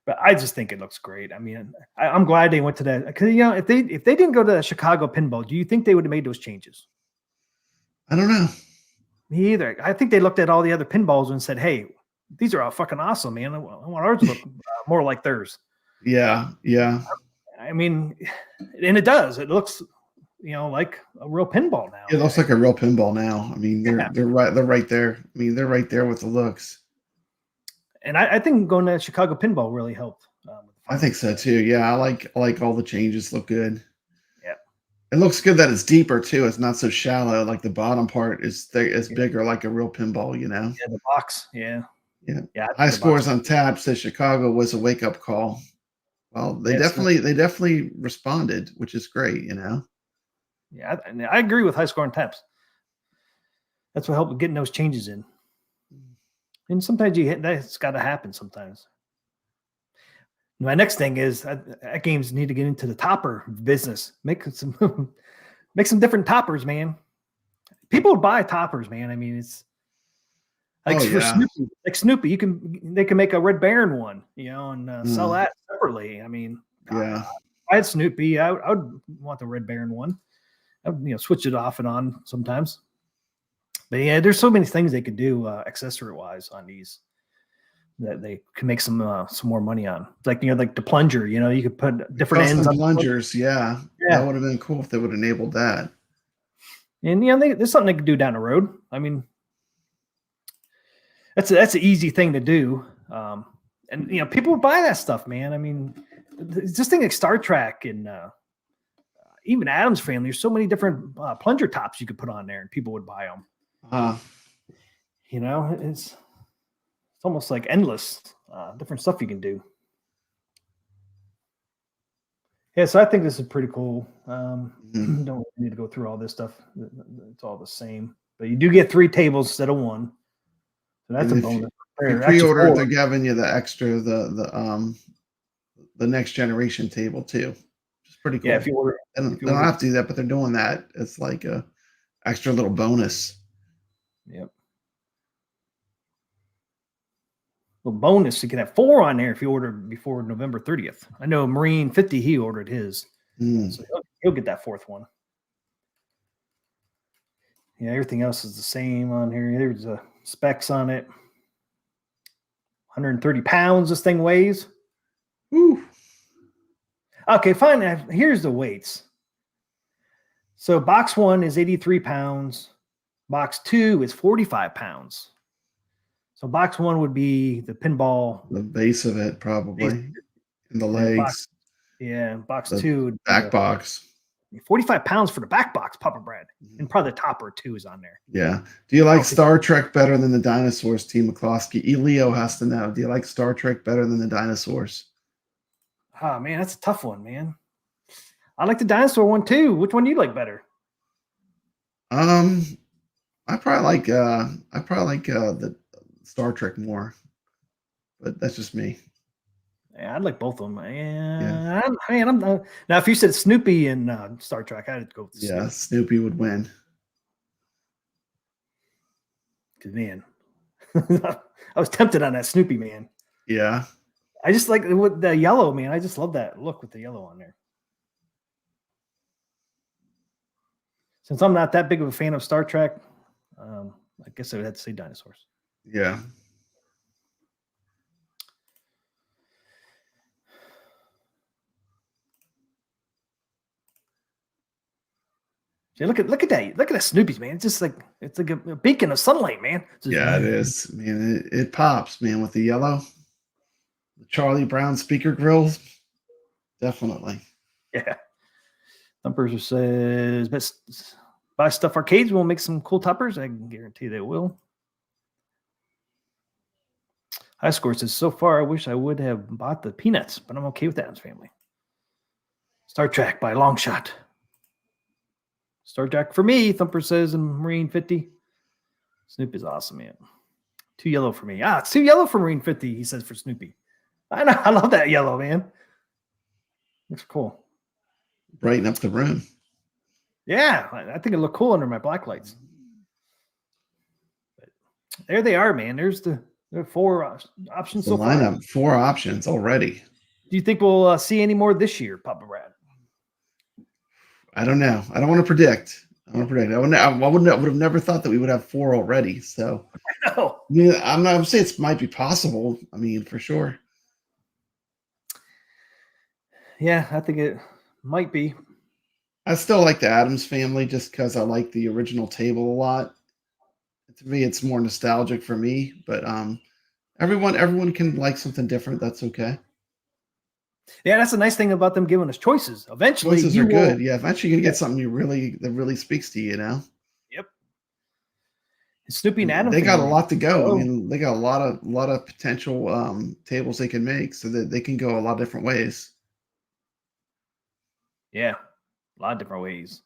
But I just think it looks great. I mean, I'm glad they went to that because if they didn't go to the Chicago Pinball, do you think they would have made those changes? I don't know. Me either. I think they looked at all the other pinballs and said, "Hey, these are all fucking awesome, man. I want ours to look more like theirs." Yeah, yeah. I mean, and it does. It looks, like a real pinball now. It looks like a real pinball now. I mean, they're right there. I mean, they're right there with the looks. And I think going to Chicago Pinball really helped. I think so too. Yeah, I like all the changes. Look good. Yeah. It looks good that it's deeper too. It's not so shallow. Like the bottom part is bigger, like a real pinball. You know. Yeah, the box. Yeah. Yeah. Yeah. I High think the box. scores on tap says Chicago was a wake up call. Well, they Yeah, it's definitely responded, which is great. You know. Yeah, I agree with high score and taps. That's what helped with getting those changes in. And sometimes that's got to happen sometimes. My next thing is AtGames need to get into the topper business. Make some different toppers, man. People would buy toppers, man. I mean, it's like Oh, for yeah. Snoopy, they can make a Red Baron one, and sell that separately. I mean, Yeah. I had Snoopy. I would want the Red Baron one. I would, switch it off and on sometimes. But yeah, there's so many things they could do accessory wise on these that they can make some more money on. Like like the plunger, you could put different ends on plungers. Yeah, Yeah. that would have been cool if they would have enabled that. And there's something they could do down the road. I mean, that's an easy thing to do. And people would buy that stuff, man. I mean, just think like Star Trek and even Adam's Family. There's so many different plunger tops you could put on there, and people would buy them. It's almost like endless different stuff you can do. Yeah, so I think this is pretty cool. Don't need to go through all this stuff. It's all the same, but you do get 3 tables instead of 1. So that's a bonus. If you pre-order, they're giving you the extra the next generation table too. It's pretty cool. Yeah, if you order, they don't have to do that, but they're doing that. It's like a extra little bonus. Yep. Well, bonus, you can have 4 on there if you order before November 30th. I know Marine 50, he ordered his. So he'll get that 4th one. Yeah, everything else is the same on here. There's specs on it. 130 pounds this thing weighs. Woo. Okay, fine. Here's the weights. So box 1 is 83 pounds. Box 2 is 45 pounds. So box 1 would be the pinball. The base of it, probably. And the legs. Box 2 would be back box. 45 pounds for the back box, Papa Brad. And probably the topper too is on there. Yeah. Do you like Star Trek better than the dinosaurs, T. McCloskey? Elio has to know. Do you like Star Trek better than the dinosaurs? Oh man, that's a tough one, man. I like the dinosaur one too. Which one do you like better? I probably like the Star Trek more, but that's just me. Yeah, I'd like both of them. Yeah. I'm now. If you said Snoopy and Star Trek, I'd go with Snoopy. Yeah, Snoopy would win. Cause man, I was tempted on that Snoopy, man. Yeah. I just like with the yellow, man. I just love that look with the yellow on there. Since I'm not that big of a fan of Star Trek, I guess I would have to say dinosaurs. Yeah. Yeah, look at that. Look at that Snoopy's, man. It's just like a beacon of sunlight, man. Yeah, it is. I mean, it pops, man, with the yellow. The Charlie Brown speaker grills. Definitely. Yeah. Thumper says, best buy stuff arcades will make some cool toppers. I can guarantee they will. High Score says, so far, I wish I would have bought the Peanuts, but I'm okay with Adam's Family. Star Trek by a long shot. Star Trek for me, Thumper says in Marine 50. Snoop is awesome, man. Too yellow for me. It's too yellow for Marine 50, he says for Snoopy. I know, I love that yellow, man. Looks cool. Brighten up the room. Yeah, I think it looked cool under my black lights. But there they are, man. There are 4 options so far. Lineup, 4 options already. Do you think we'll see any more this year, Papa Brad? I don't know. I don't want to predict. I would have never thought that we would have 4 already. So I know. Yeah, I'm saying it might be possible. I mean, for sure. Yeah, I think it might be. I still like the Addams Family just because I like the original table a lot. To me, it's more nostalgic for me. But everyone can like something different. That's okay. Yeah, that's the nice thing about them giving us choices. Eventually, Choices you are will, good. Yeah, eventually you're gonna get something that really speaks to you. You know. Yep. Snoopy and Adam They got a family. lot to go. I Oh. mean, they got a lot of potential tables they can make, so that they can go a lot of different ways. Yeah, a lot of different ways.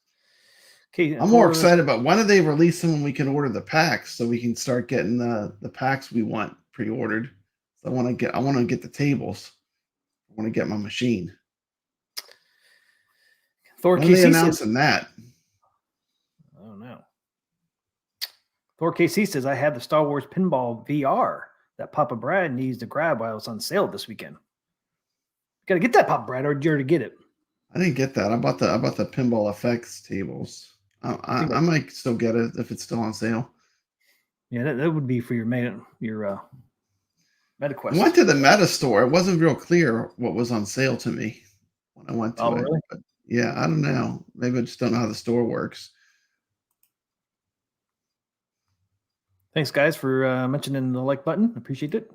Okay, I'm more excited about when do they release them when we can order the packs, so we can start getting the packs we want pre-ordered. So I want to get the tables. I want to get my machine. Thor When are they KC says, announcing that? I don't know. Thor KC says, I have the Star Wars Pinball VR that Papa Brad needs to grab while it's on sale this weekend. Got to get that, Papa Brad, or did you already get it? I didn't get that. I bought the Pinball FX tables. I might still get it if it's still on sale. Yeah, that would be for your MetaQuest. I went to the Meta store. It wasn't real clear what was on sale to me when I went to it. Really? But yeah, I don't know. Maybe I just don't know how the store works. Thanks, guys, for mentioning the like button. Appreciate it.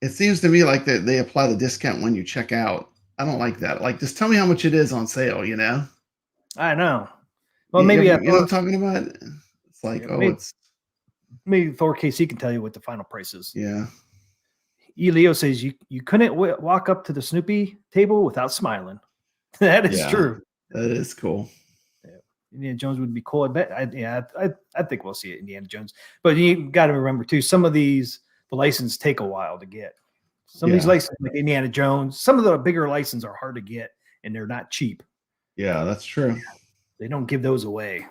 It seems to me like that they apply the discount when you check out. I don't like that. Like, just tell me how much it is on sale, you know? I know. Well, You maybe know what I'm talking about? It's like, yeah, maybe Thor KC can tell you what the final price is. Yeah. Elio says you couldn't walk up to the Snoopy table without smiling. That is true. That is cool. Yeah. Indiana Jones would be cool. I bet. I think we'll see it, Indiana Jones. But you got to remember too, some of these the license take a while to get. Some of these licenses, like Indiana Jones, some of the bigger licenses are hard to get, and they're not cheap. Yeah, that's true. They don't give those away.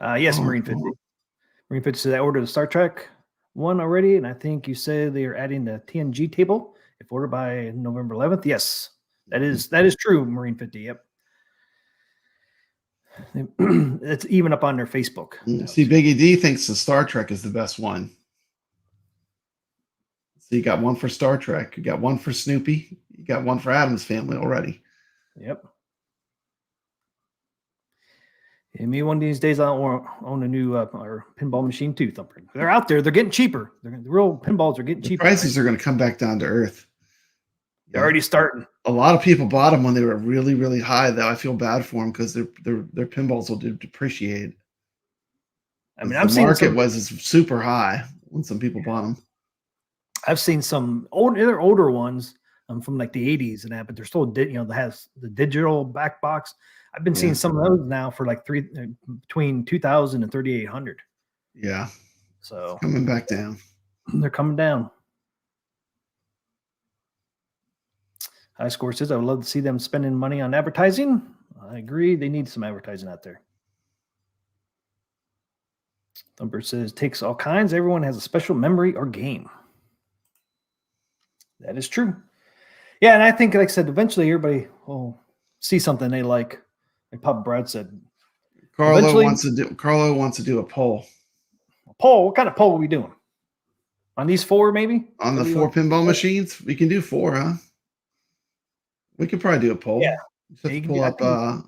Yes, Marine 50. Marine 50 said I ordered the Star Trek one already, and I think you said they are adding the TNG table if ordered by November 11th. Yes, that is true, Marine 50. Yep. It's even up on their Facebook. See, Biggie D thinks the Star Trek is the best one. So you got one for Star Trek, you got one for Snoopy, you got one for Adam's family already. Yep. And maybe one of these days I'll own a new or pinball machine too, Thumper. They're out there. They're getting cheaper. The real pinballs are getting cheaper. Prices are going to come back down to earth. They're already starting. A lot of people bought them when they were really, really high, though. I feel bad for them because their pinballs will depreciate. I mean, the market was super high when some people bought them. I've seen some older ones from like the 80s and that, but they're still that has the digital back box. I've been seeing some of those now for like between 2,000 and 3,800. Yeah. So it's coming back down. They're coming down. High Score says, I would love to see them spending money on advertising. I agree. They need some advertising out there. Thumper says, takes all kinds. Everyone has a special memory or game. That is true. Yeah, and I think, like I said, eventually everybody will see something they like. Like Papa Brad said. Carlo wants to do a poll. A poll? What kind of poll are we doing? On these four, maybe? On the 4 pinball machines? We can do 4, huh? We could probably do a poll. Yeah. You have to pull up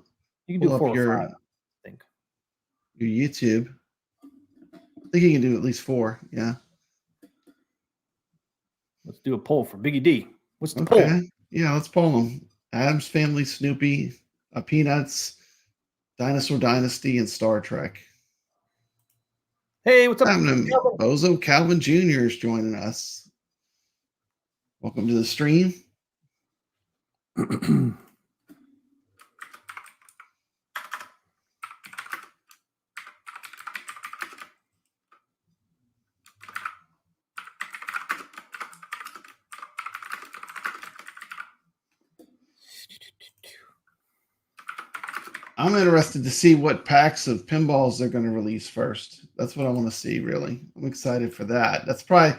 you can do 4 or 5, I think. Your YouTube. I think you can do at least 4, yeah. Let's do a poll for Biggie D. What's the poll? Yeah, let's poll them. Adam's Family, Snoopy, Peanuts, Dinosaur Dynasty, and Star Trek. Hey, what's up? Bozo Calvin Jr. is joining us. Welcome to the stream. I'm interested to see what packs of pinballs they're going to release first. That's what I want to see, really. I'm excited for that. That's probably,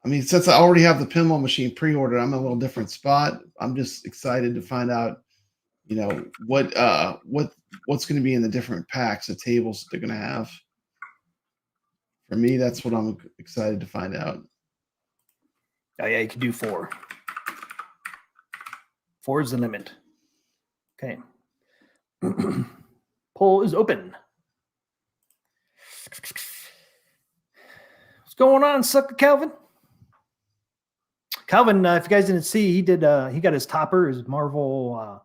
I mean, since I already have the pinball machine pre-ordered, I'm in a little different spot. I'm just excited to find out, what's going to be in the different packs of tables that they're going to have. For me, that's what I'm excited to find out. Oh, yeah, you can do 4. 4 is the limit. Okay. Poll is open. going on, sucker Kelvin? Calvin, if you guys didn't see, he got his topper, his Marvel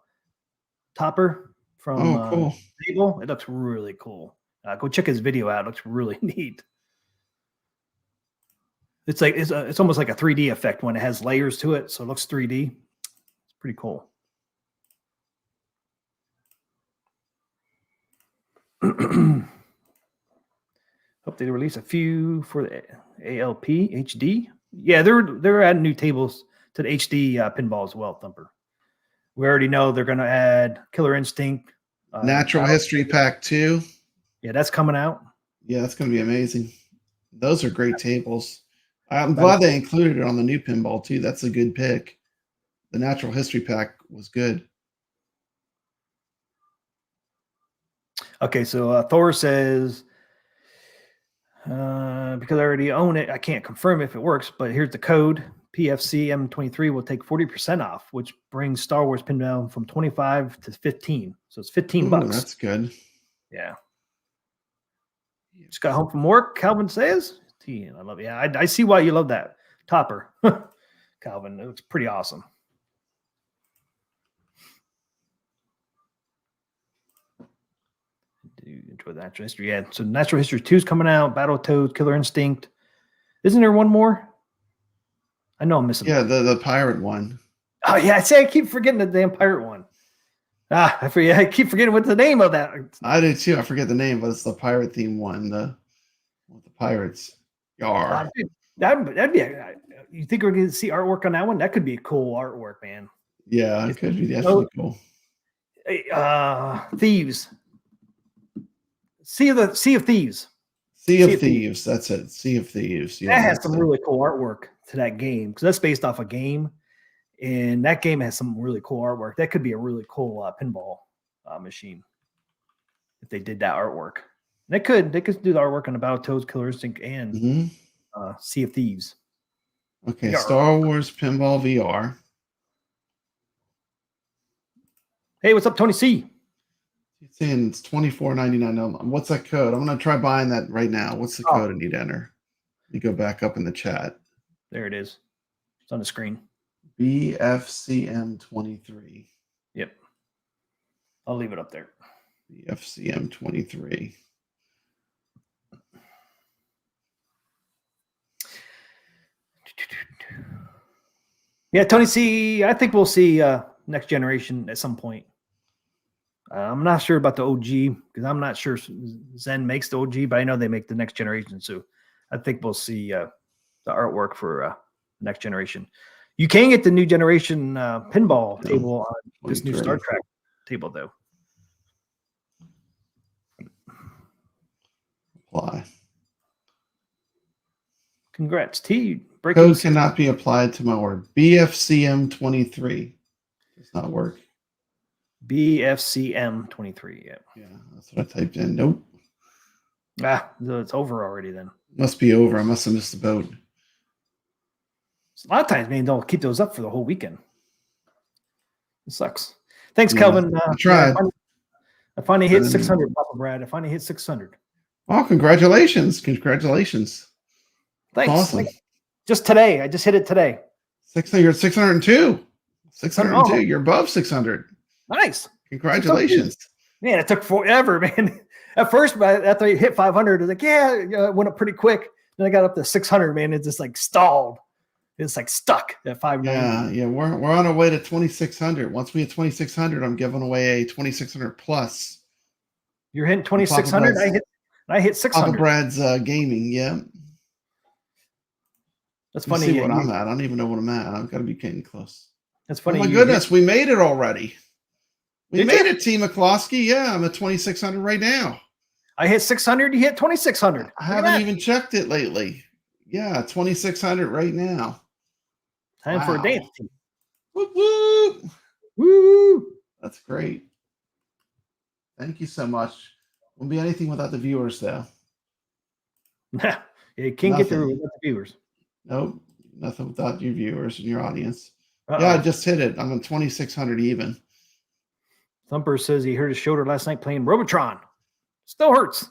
topper from cool. Table. It looks really cool. Go check his video out. It looks really neat. It's like it's almost like a 3D effect when it has layers to it, so it looks 3D. It's pretty cool. Hope they release a few for the ALP HD. Yeah, they're adding new tables to the HD pinball as well, Thumper. We already know they're going to add Killer Instinct. Natural History Pack 2. Yeah, that's coming out. Yeah, that's going to be amazing. Those are great tables. I'm glad they included it on the new pinball too. That's a good pick. The Natural History Pack was good. Okay, so Thor says, because I already own it, I can't confirm if it works, but here's the code. PFC M23 will take 40% off, which brings Star Wars Pinball from 25 to 15. So it's 15 bucks. That's good. Yeah. Just got home from work, Calvin says. I love it. Yeah, I see why you love that topper. Calvin, it looks pretty awesome. Do you enjoy the Natural History? Yeah, so Natural History 2 is coming out, Battletoads, Killer Instinct. Isn't there one more? I know I'm missing. Yeah, the pirate one. Oh, yeah, I keep forgetting the damn pirate one. I forget. I keep forgetting what the name of that. I do too. I forget the name, but it's the pirate theme one. With the pirates. Yar. That'd be. You think we're going to see artwork on that one? That could be a cool artwork, man. Yeah, it could be definitely cool. Thieves. Sea of Thieves. Sea of Thieves. That's it. Sea of Thieves. Yeah, that has some really cool artwork to that game because that's based off a game, and that game has some really cool artwork. That could be a really cool pinball machine if they did that artwork. They could do the artwork on the Battletoads, Killer Instinct, and Sea of Thieves. Okay, Star Wars Pinball VR. Hey, what's up, Tony C? It's saying it's $24.99. What's that code? I'm gonna try buying that right now. What's the code I need to enter? Let me go back up in the chat. There it is. It's on the screen. BFCM23. Yep. I'll leave it up there. BFCM23. Yeah, Tony C, I think we'll see next generation at some point. I'm not sure about the OG because I'm not sure Zen makes the OG, but I know they make the next generation. So I think we'll see the artwork for next generation. You can get the new generation pinball table on this new Star Trek table, though. Apply. Congrats, T. Code cannot be applied to my order. BFCM23 does not work. BFCM23. Yeah. Yeah, that's what I typed in. Nope. It's over already then. Must be over. I must have missed the boat. A lot of times, man, they'll keep those up for the whole weekend. It sucks. Thanks, Kelvin. I tried. I finally hit 600, Papa Brad. I finally hit 600. Oh, congratulations. Congratulations. Thanks. Awesome. Just today. I just hit it today. 600, 602. 602. You're above 600. Nice. Congratulations. Man, it took forever, man. At first, after I hit 500, I was like, yeah, it went up pretty quick. Then I got up to 600, man. It just like stalled. It's like stuck at 590. Yeah. We're on our way to 2,600. Once we hit 2,600, I'm giving away a 2,600 plus. You're hitting 2,600. I hit 600. Papa Brad's gaming. Yeah. That's funny. See what I'm at. I don't even know what I'm at. I've got to be getting close. That's funny. Oh my goodness, we made it already. We made it, T. McCloskey. Yeah, I'm at 2,600 right now. I hit 600. You hit 2,600. I haven't even checked it lately. Yeah, 2,600 right now. Time for a dance team. Whoop, whoop. Woo! That's great. Thank you so much. Won't be anything without the viewers, though. You can't get there without the viewers. Nope, nothing without your viewers and your audience. Yeah, I just hit it. I'm at 2,600 even. Thumper says he hurt his shoulder last night playing Robotron. Still hurts.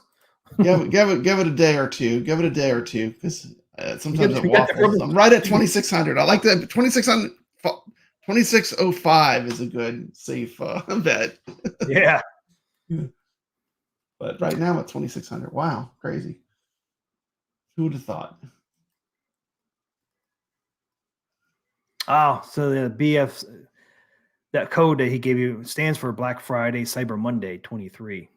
give it a day or two. Give it a day or two because Sometimes it We got the waffles. purple- I'm right at 2,600. I like that. 2,600. 2605 is a good safe bet. Yeah. But right now at 2,600. Wow, crazy. Who would have thought? Oh, so the BF, that code that he gave you stands for Black Friday, Cyber Monday 23,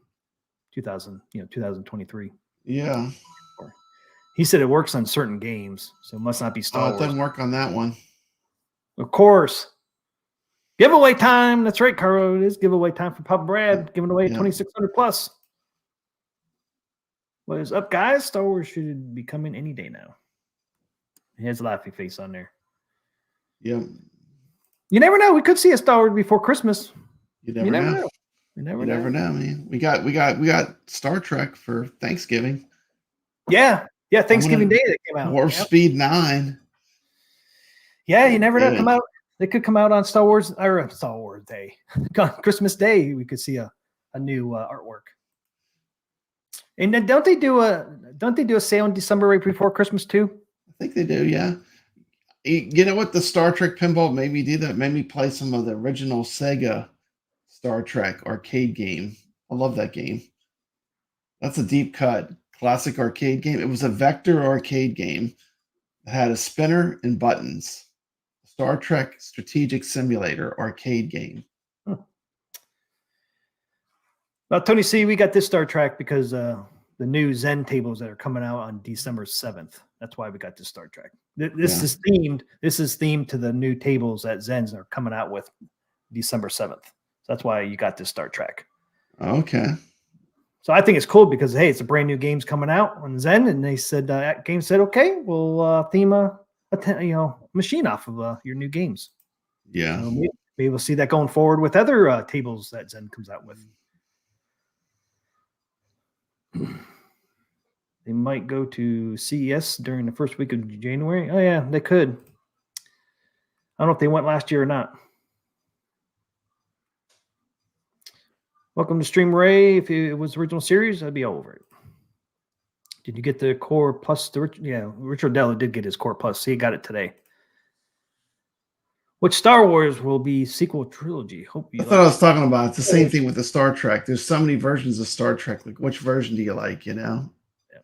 2023. Yeah. He said it works on certain games, so it must not be Star Oh, it Wars. doesn't work on that one. Of course. Giveaway time. That's right, Caro. It is giveaway time for Papa Brad, giving away 2,600 plus. What is up, guys? Star Wars should be coming any day now. He has a laughing face on there. Yeah. You never know. We could see a Star Wars before Christmas. You never know. You You never know, man. We got Star Trek for Thanksgiving. Yeah. Yeah, Thanksgiving Day that came out. Warp Speed 9. Yeah, you never know. Yeah. Come out. They could come out on Star Wars Day. Christmas Day, we could see a new artwork. And then don't they do a sale in December right before Christmas too? I think they do, yeah. You know what? The Star Trek pinball made me do that. Made me play some of the original Sega Star Trek arcade game. I love that game. That's a deep cut classic arcade game. It was a vector arcade game that had a spinner and buttons. Star Trek Strategic Simulator arcade game. Well, Tony C, we got this Star Trek because the new Zen tables that are coming out on December 7th. That's why we got this Star Trek. This is themed. This is themed to the new tables that Zens are coming out with December 7th. So that's why you got this Star Trek. Okay. So I think it's cool because hey, it's a brand new game's coming out on Zen, and they said AtGames said, okay, we'll theme a machine off of your new games. Yeah. So maybe we'll see that going forward with other tables that Zen comes out with. They might go to CES during the first week of January. Oh yeah, they could. I don't know if they went last year or not. Welcome to Stream Ray. If it was original series, I'd be all over it. Did you get the Core Plus? Richard Della did get his Core Plus. So he got it today. Which Star Wars will be sequel trilogy? Hope you. I thought I was talking about it's the same thing with the Star Trek. There's so many versions of Star Trek. Like, which version do you like? You know. Yeah.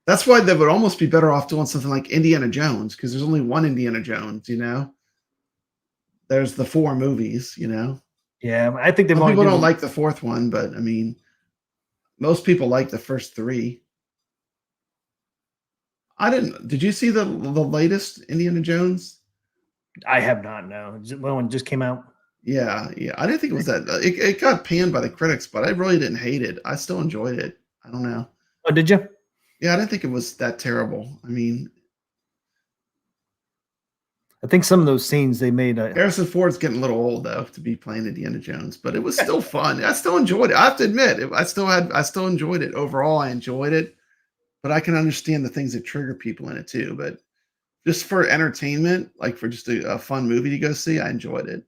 That's why they would almost be better off doing something like Indiana Jones because there's only one Indiana Jones. You know. There's the 4 movies. You know. Yeah, I think Some people don't like the 4th one, but I mean, most people like the first 3. I didn't. Did you see the latest Indiana Jones? I have not. No, one just came out. Yeah. I didn't think it was that. It got panned by the critics, but I really didn't hate it. I still enjoyed it. I don't know. Oh, did you? Yeah, I didn't think it was that terrible. I mean, I think some of those scenes they made. Harrison Ford's getting a little old though to be playing Indiana Jones, but it was still fun. I still enjoyed it. I have to admit, I still enjoyed it. Overall, I enjoyed it, but I can understand the things that trigger people in it too. But just for entertainment, like for just a fun movie to go see, I enjoyed it.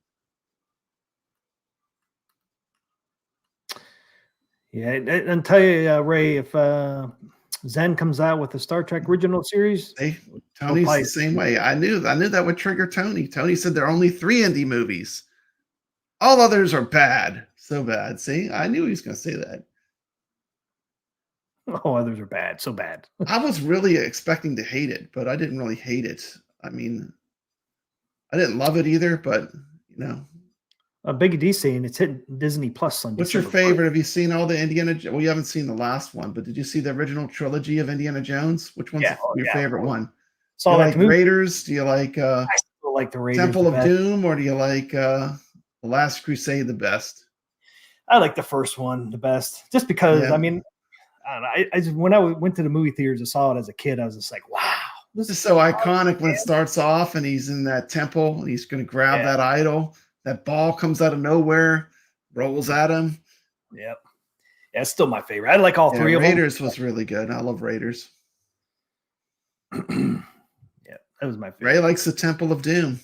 Yeah, and tell you, Ray, if Zen comes out with a Star Trek original series, Tony's the same way. I knew that would trigger Tony. Tony said there are only 3 indie movies. All others are bad. So bad. See, I knew he was going to say that. Oh, others are bad. So bad. I was really expecting to hate it, but I didn't really hate it. I mean, I didn't love it either, but you know. Big D saying it's hitting Disney Plus on What's December your favorite? 4th. Have you seen all the Indiana? Well, you haven't seen the last one, but did you see the original trilogy of Indiana Jones? Which one's your favorite one? Do you like Raiders? Do you like I still like the Raiders. Temple of Doom, or do you like The Last Crusade the best? I like the first one the best, just because I mean, I don't know. When I went to the movie theaters and saw it as a kid, I was just like, wow. This is so iconic when it starts off and he's in that temple and he's going to grab that idol. That ball comes out of nowhere, rolls at him. Yep. Yeah, it's still my favorite. I like all 3 of them. Raiders was really good. I love Raiders. Yeah, that was my favorite. Ray likes the Temple of Doom.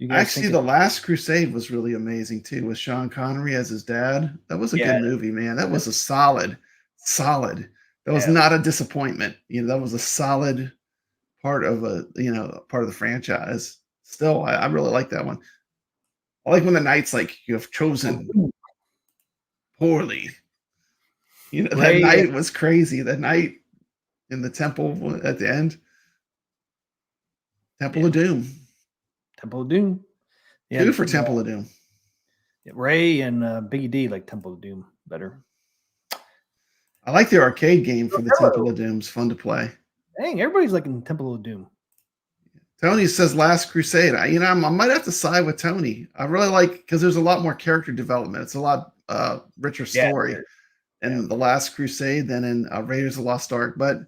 Actually, The Last Crusade was really amazing too, with Sean Connery as his dad. That was a good movie, man. That was a solid. The That was Yeah. not a disappointment. That was a solid part of part of the franchise. Still, I really like that one. I like when the knights you have chosen poorly. That Ray, night was crazy. That night in the temple at the end. Temple of Doom. Temple of Doom. Yeah, 2 for Temple of Doom. Ray and Biggie D like Temple of Doom better. I like the arcade game for the Temple of Doom. It's fun to play. Dang, everybody's liking Temple of Doom. Tony says Last Crusade. I might have to side with Tony. I really like because there's a lot more character development. It's a lot richer story in The Last Crusade than in Raiders of the Lost Ark. But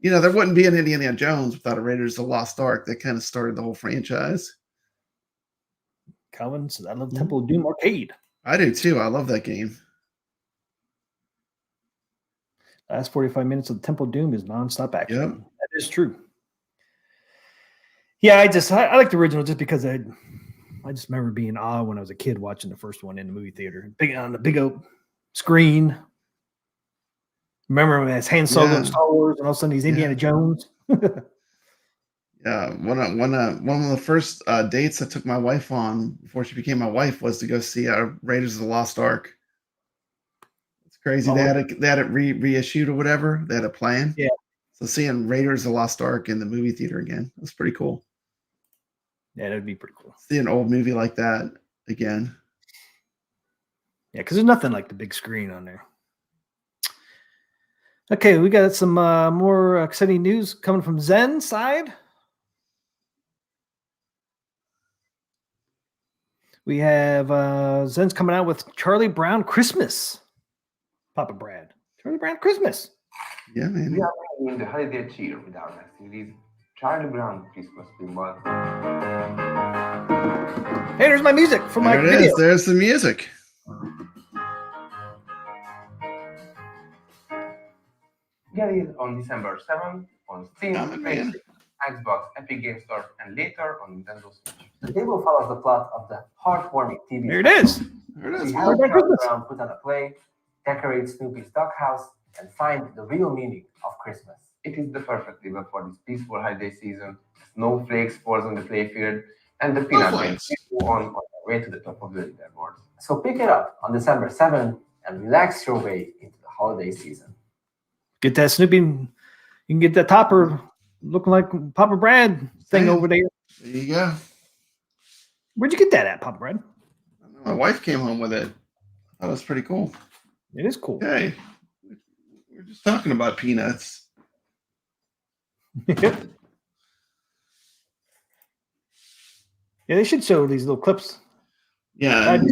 there wouldn't be an Indiana Jones without a Raiders of the Lost Ark. That kind of started the whole franchise. Calvin says, I love Temple of Doom arcade. I do too. I love that game. Last 45 minutes of Temple of Doom is nonstop action. Yep. That is true. Yeah, I like the original just because I just remember being awed when I was a kid watching the first one in the movie theater. Big on the big oak screen. Remember when it's Han Solo in Star Wars and all of a sudden he's Indiana Jones? Yeah, one of the first dates I took my wife on before she became my wife was to go see Raiders of the Lost Ark. It's crazy. They had it reissued or whatever. They had a plan. Yeah. So seeing Raiders of the Lost Ark in the movie theater again, that's pretty cool. Yeah, that'd be pretty cool. See an old movie like that again. Yeah, because there's nothing like the big screen on there. Okay, we got some more exciting news coming from Zen side. We have Zen's coming out with Charlie Brown Christmas. Papa Brad. Charlie Brown Christmas. Yeah, man. We are bringing the holiday cheer with our next series, Charlie Brown Christmas Pinball. Hey, there's my music for my video. There's the music. Get it on December 7th on Steam, Xbox, Epic Games Store, and later on Nintendo Switch. The table follows the plot of the heartwarming TV. There it is. There it is. We help Charlie Brown put on a play, decorate Snoopy's doghouse, and find the real meaning of Christmas. It is the perfect table for this peaceful holiday season. Snowflakes falls on the playfield, and the peanut games go on their way to the top of the leaderboard. So pick it up on December 7th and relax your way into the holiday season. Get that Snoopy. You can get that topper looking like Papa Brad thing over there. There you go. Where'd you get that at, Papa Brad? My wife came home with it. That was pretty cool. It is cool. Hey, we're just talking about peanuts. Yeah, they should show these little clips. Yeah,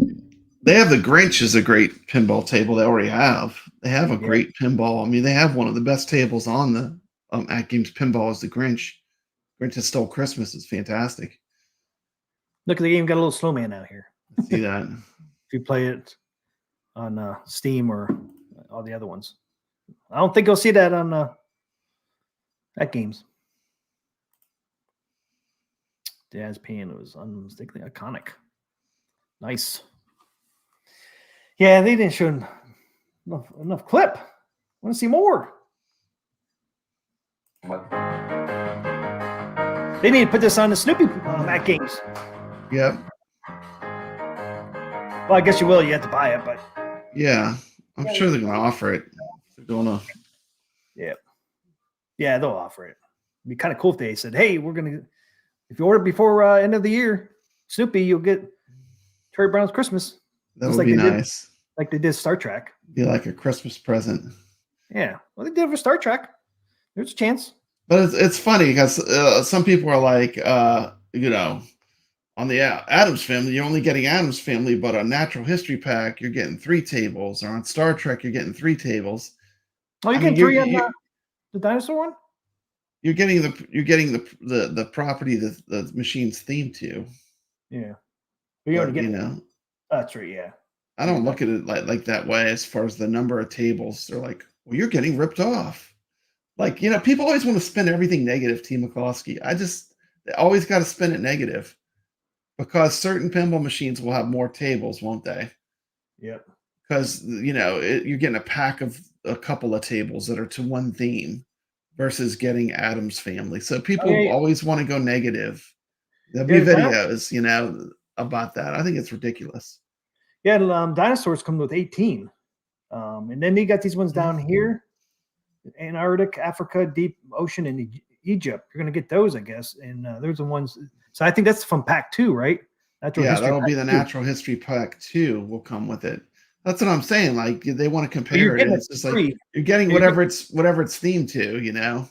they have the Grinch is a great pinball table. They already have. They have a great pinball. I mean, they have one of the best tables on the AtGames Pinball is the Grinch. Grinch That Stole Christmas is fantastic. Look at the game. Got a little snowman out here. See that? If you play it on Steam or all the other ones, I don't think you'll see that on AtGames. Dad's piano was unmistakably iconic. Nice. Yeah, they didn't show enough clip. I want to see more. What? They need to put this on the Snoopy AtGames. Yep. Well, I guess you will. You have to buy it, but yeah, I'm sure they're going to offer it. They're going to. Yeah, they'll offer it. It'd be kind of cool if they said, "Hey, we're gonna if you order before end of the year, Snoopy, you'll get Charlie Brown's Christmas." That would be nice. Like they did Star Trek. Be like a Christmas present. Yeah, well, they did it for Star Trek. There's a chance. But it's funny because some people are like, on the Addams Family, you're only getting Addams Family, but on Natural History Pack, you're getting 3 tables, or on Star Trek, you're getting 3 tables. Oh, you're getting 3 on the dinosaur one. You're getting the property the machine's themed to. Yeah, but, that's right. Yeah, I don't look at it like that way as far as the number of tables. They're like, well, you're getting ripped off. Like, people always want to spin everything negative, T. McCloskey. They always got to spin it negative because certain pinball machines will have more tables, won't they? Yep. Because, you're getting a pack of a couple of tables that are to one theme versus getting Adam's Family. So people yeah. always want to go negative. There'll Yeah, be the videos, you know, about that. I think it's ridiculous. Yeah, dinosaurs come with 18. And then you got these ones down here, Antarctic, Africa, deep ocean, and Egypt. You're going to get those, I guess. And there's the ones. So I think that's from Pack 2, right? Natural Yeah, History that'll be Pack the 2. Natural History Pack 2 will come with it. That's what I'm saying. Like they want to But you're compare it. getting And it it's just free. like you're getting You're whatever it's themed to, you know.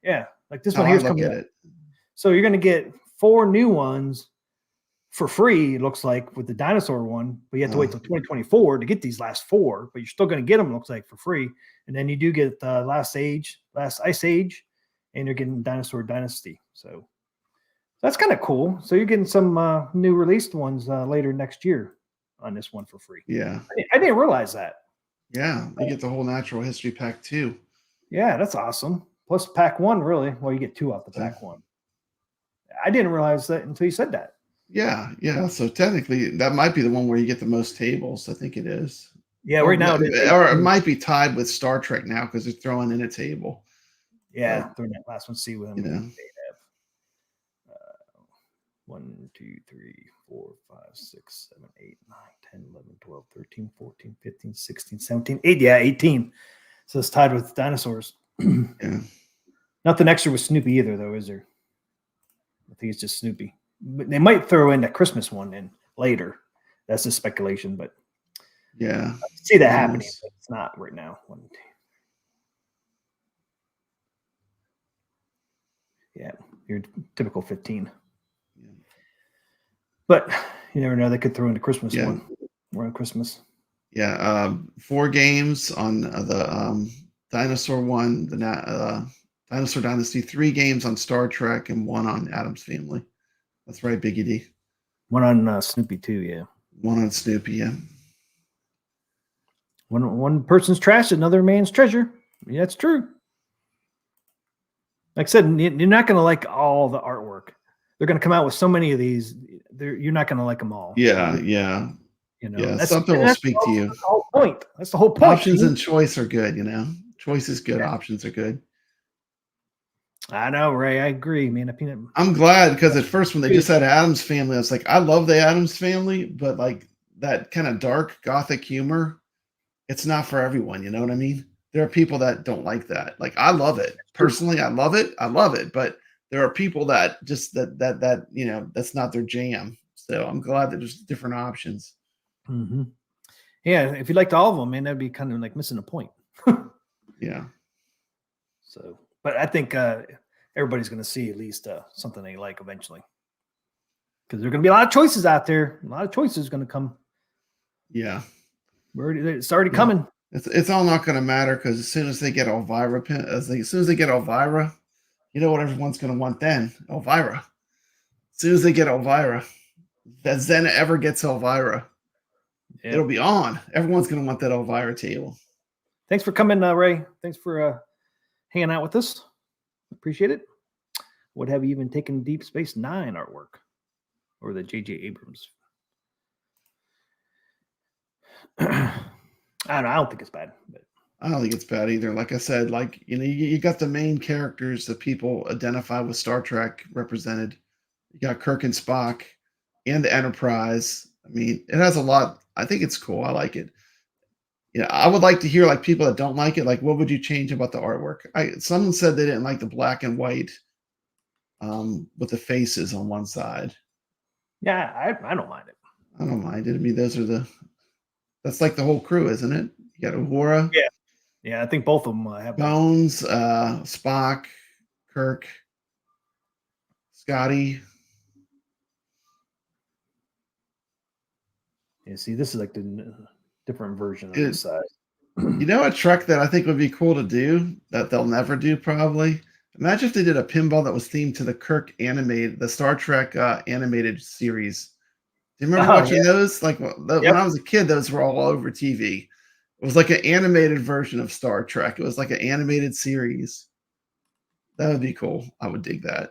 Yeah, like this How one I here's look coming at up. it. So you're going to get 4 new ones for free, it looks like, with the dinosaur one, but you have to wait till 2024 to get these last 4, but you're still going to get them, looks like, for free. And then you do get last Ice Age, and you're getting Dinosaur Dynasty. So that's kind of cool. So you're getting some new released ones later next year on this one for free. Yeah. I didn't realize that. Yeah. You get the whole Natural History Pack 2. Yeah, that's awesome. Plus Pack 1, really. Well, you get 2 off the Pack 1. I didn't realize that until you said that. Yeah, yeah. So technically, that might be the one where you get the most tables. I think it is. Yeah, right now or it might be tied with Star Trek now because they're throwing in a table. Yeah, throwing that last one. See what You know. they have. 1, 2, 3, 4, 5, 6, 7, 8, 9, 10, 11, 12, 13, 14, 15, 16, 17, 8. Yeah, 18. So it's tied with dinosaurs. Yeah. Nothing extra with Snoopy either, though, is there? I think it's just Snoopy. But they might throw in that Christmas one in later. That's just speculation, but Yeah. I see that happening, but it's not right now. 1, 2. Yeah, your typical 15. Yeah. But you never know. They could throw in the Christmas one. We're on Christmas. Yeah. 4 games on the Dinosaur one, the Dinosaur Dynasty, 3 games on Star Trek, and 1 on Adam's Family. That's right, Biggie D. 1 on Snoopy too, yeah. 1 on Snoopy, yeah. One person's trash, another man's treasure. Yeah, that's true. Like I said, you're not going to like all the artwork. They're going to come out with so many of these. You're not going to like them all. Yeah, yeah. You know, Yeah, something will speak to you. That's the whole point. That's the whole point. Options and choice are good, you know. Choice is good. Yeah. Options are good. I know, Ray. I agree, man. I'm glad because at first when they just had Adam's Family, I was like, I love the Adam's Family, but like that kind of dark gothic humor, it's not for everyone. You know what I mean? There are people that don't like that. Like I love it personally. I love it. But there are people that just that you know that's not their jam. So I'm glad that there's different options. Mm-hmm. Yeah, if you liked all of them, man, that'd be kind of like missing a point. Yeah. So, but I think everybody's going to see at least something they like eventually, because there's going to be a lot of choices out there. A lot of choices going to come. Yeah, it's already coming. It's all not going to matter because as soon as they get Elvira, as soon as they get Elvira, you know what everyone's going to want then? Elvira. As soon as they get Elvira, that Zen ever gets Elvira, it'll be on. Everyone's going to want that Elvira table. Thanks for coming, Ray. Thanks for hanging out with us. Appreciate it. What have you even taken Deep Space Nine artwork or the J.J. Abrams? I don't think it's bad. But I don't think it's bad either. Like I said, like you know, you got the main characters that people identify with Star Trek represented. You got Kirk and Spock, and the Enterprise. I mean, it has a lot. I think it's cool. I like it. Yeah, I would like to hear like people that don't like it. Like, what would you change about the artwork? Someone said they didn't like the black and white, with the faces on one side. Yeah, I don't mind it. I don't mind it. I mean, that's like the whole crew, isn't it? You got Uhura. Yeah. I think both of them have Bones, Spock, Kirk, Scotty. Yeah, see, this is like the different version of this side. You know a Trek that I think would be cool to do that they'll never do probably? Imagine if they did a pinball that was themed to the Kirk the Star Trek animated series. Do you remember watching those? Like when I was a kid, those were all over TV. It was like an animated version of Star Trek. It was like an animated series. That would be cool. I would dig that.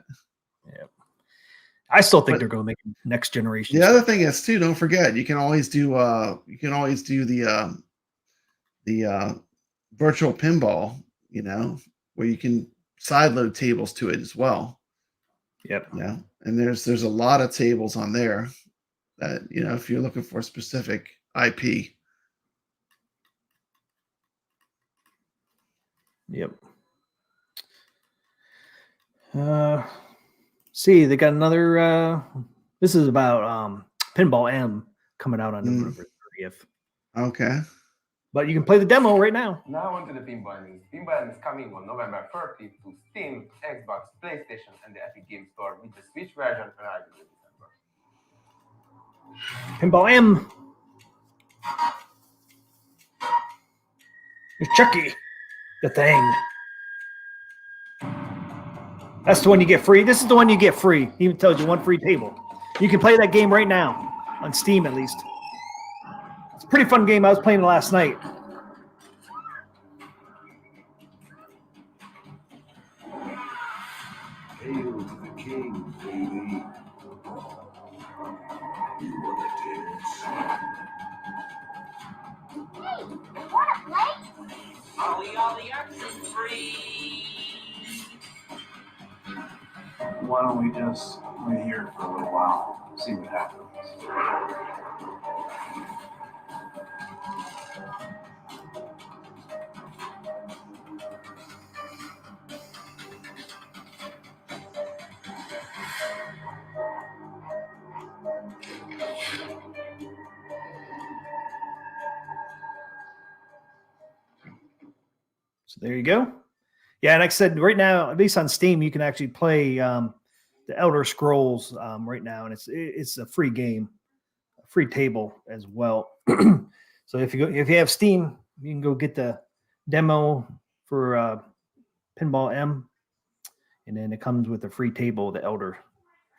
Yeah. I still think they're going to make next generation. The other thing is too, don't forget, you can always do the virtual pinball, you know, where you can sideload tables to it as well. Yep. Yeah. And there's a lot of tables on there that, you know, if you're looking for specific IP. Yep. See, they got another. This is about Pinball M coming out on November 30th. Okay. But you can play the demo right now. Now on to the Pinball news. Pinball is coming on November 30th to Steam, Xbox, PlayStation, and the Epic Games Store, with the Switch version arriving in December. Pinball M. It's Chucky, the thing. That's the one you get free. This is the one you get free. He even tells you one free table. You can play that game right now on Steam, at least. It's a pretty fun game. I was playing it last night. Hail to the king, baby. You wanna dance? Hey, wanna play? Ollie, action free. Why don't we just wait here for a little while, see what happens. So there you go. Yeah, and like I said, right now, at least on Steam, you can actually play the Elder Scrolls right now, and it's a free game, a free table as well. So if you have Steam, you can go get the demo for Pinball M, and then it comes with a free table, the Elder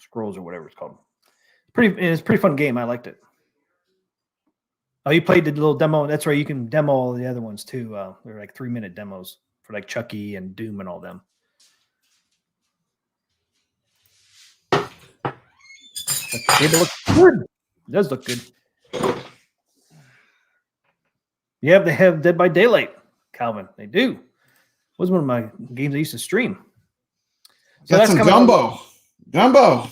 Scrolls or whatever it's called. It's a pretty fun game. I liked it. Oh, you played the little demo. That's right. You can demo all the other ones too. They're like 3-minute demos for like Chucky and Doom and all them. But the table looks good. It does look good. Yeah, they have Dead by Daylight, Calvin. They do. It was one of my games I used to stream. So Got some gumbo. Gumbo.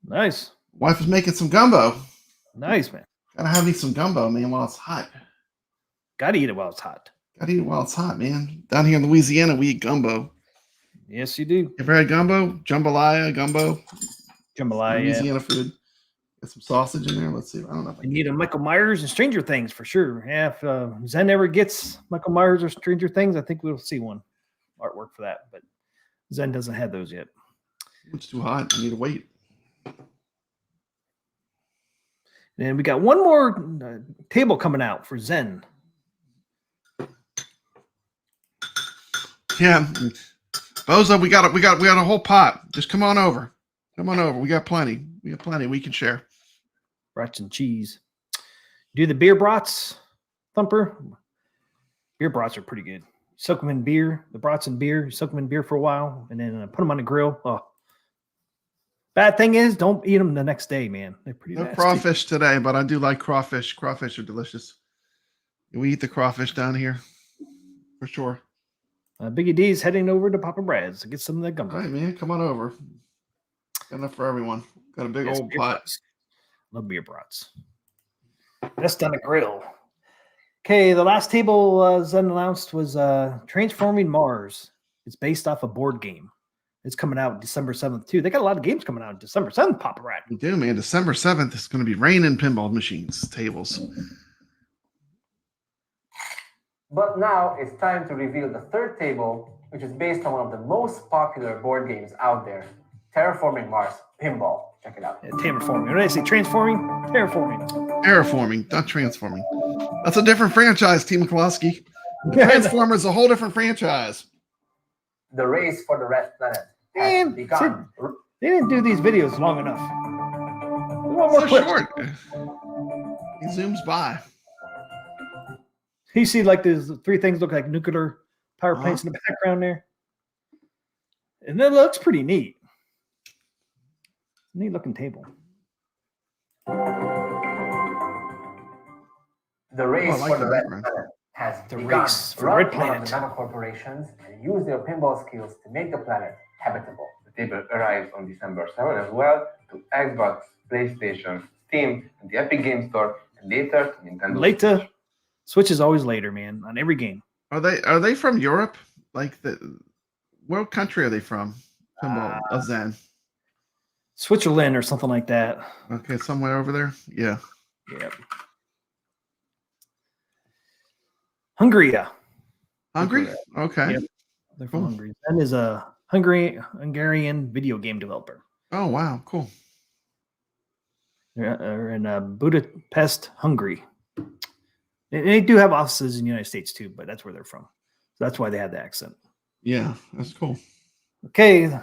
Nice. Wife is making some gumbo. Nice, man. Gotta have me some gumbo, man, while it's hot. Gotta eat it while it's hot. Gotta eat it while it's hot, man. Down here in Louisiana, we eat gumbo. Yes, you do. Ever had gumbo? Jambalaya, gumbo? Jambalaya. Louisiana food. Get some sausage in there. Let's see. I don't know if I You need a Michael Myers and Stranger Things for sure. Yeah, if Zen ever gets Michael Myers or Stranger Things, I think we'll see one artwork for that. But Zen doesn't have those yet. It's too hot. I need to wait. And we got one more table coming out for Zen. Yeah, Bozo, we got a whole pot. Just come on over. Come on over. We got plenty. We got plenty. We can share. Brats and cheese. Do the beer brats, Thumper. Beer brats are pretty good. Soak them in beer. The brats in beer. You soak them in beer for a while, and then put them on the grill. Oh. Bad thing is, don't eat them the next day, man. They're pretty No nasty. crawfish today, but I do like crawfish. Crawfish are delicious. We eat the crawfish down here for sure. Biggie D's heading over to Papa Brad's to get some of that gumbo. All right, man. Come on over. Got enough for everyone. Got a big Yes, old beer pot. brats. Love beer brats. That's on the grill. Okay, the last table Zen announced was Transforming Mars. It's based off a board game. It's coming out December 7th, too. They got a lot of games coming out December 7th, Papa Rat. We do, man. December 7th, it's going to be raining pinball machines, tables. But now it's time to reveal the third table, which is based on one of the most popular board games out there, Terraforming Mars Pinball. Check it out. Yeah, terraforming. When I say transforming, terraforming. Terraforming, not transforming. That's a different franchise, Team Mikulowski. Transformers is a whole different franchise. The race for the red planet has Man, begun. they didn't do these videos long enough. We want more So clips. short. He zooms by. You see, like, these three things look like nuclear power plants in the background there. And that looks pretty neat. Neat looking table. The race Oh, I like for the the red background. planet has The begun. race for Run Red one of Planet. the mega corporations and use their pinball skills to make the planet habitable. The table arrives on December 7 as well to Xbox, PlayStation, Steam, and the Epic Games Store, and later to Nintendo Later. Switch. Switch is always later, man, on every game. Are they from Europe? Like what country are they from? Pinball Zen. Switzerland or something like that. Okay, somewhere over there. Yeah. Yep. Hungary. Hungry? Okay. Yep. They're from Cool. Hungary. Zen is a Hungarian video game developer. Oh wow, cool. They're in Budapest, Hungary. They do have offices in the United States too, but that's where they're from. So that's why they have the accent. Yeah, that's cool. Okay.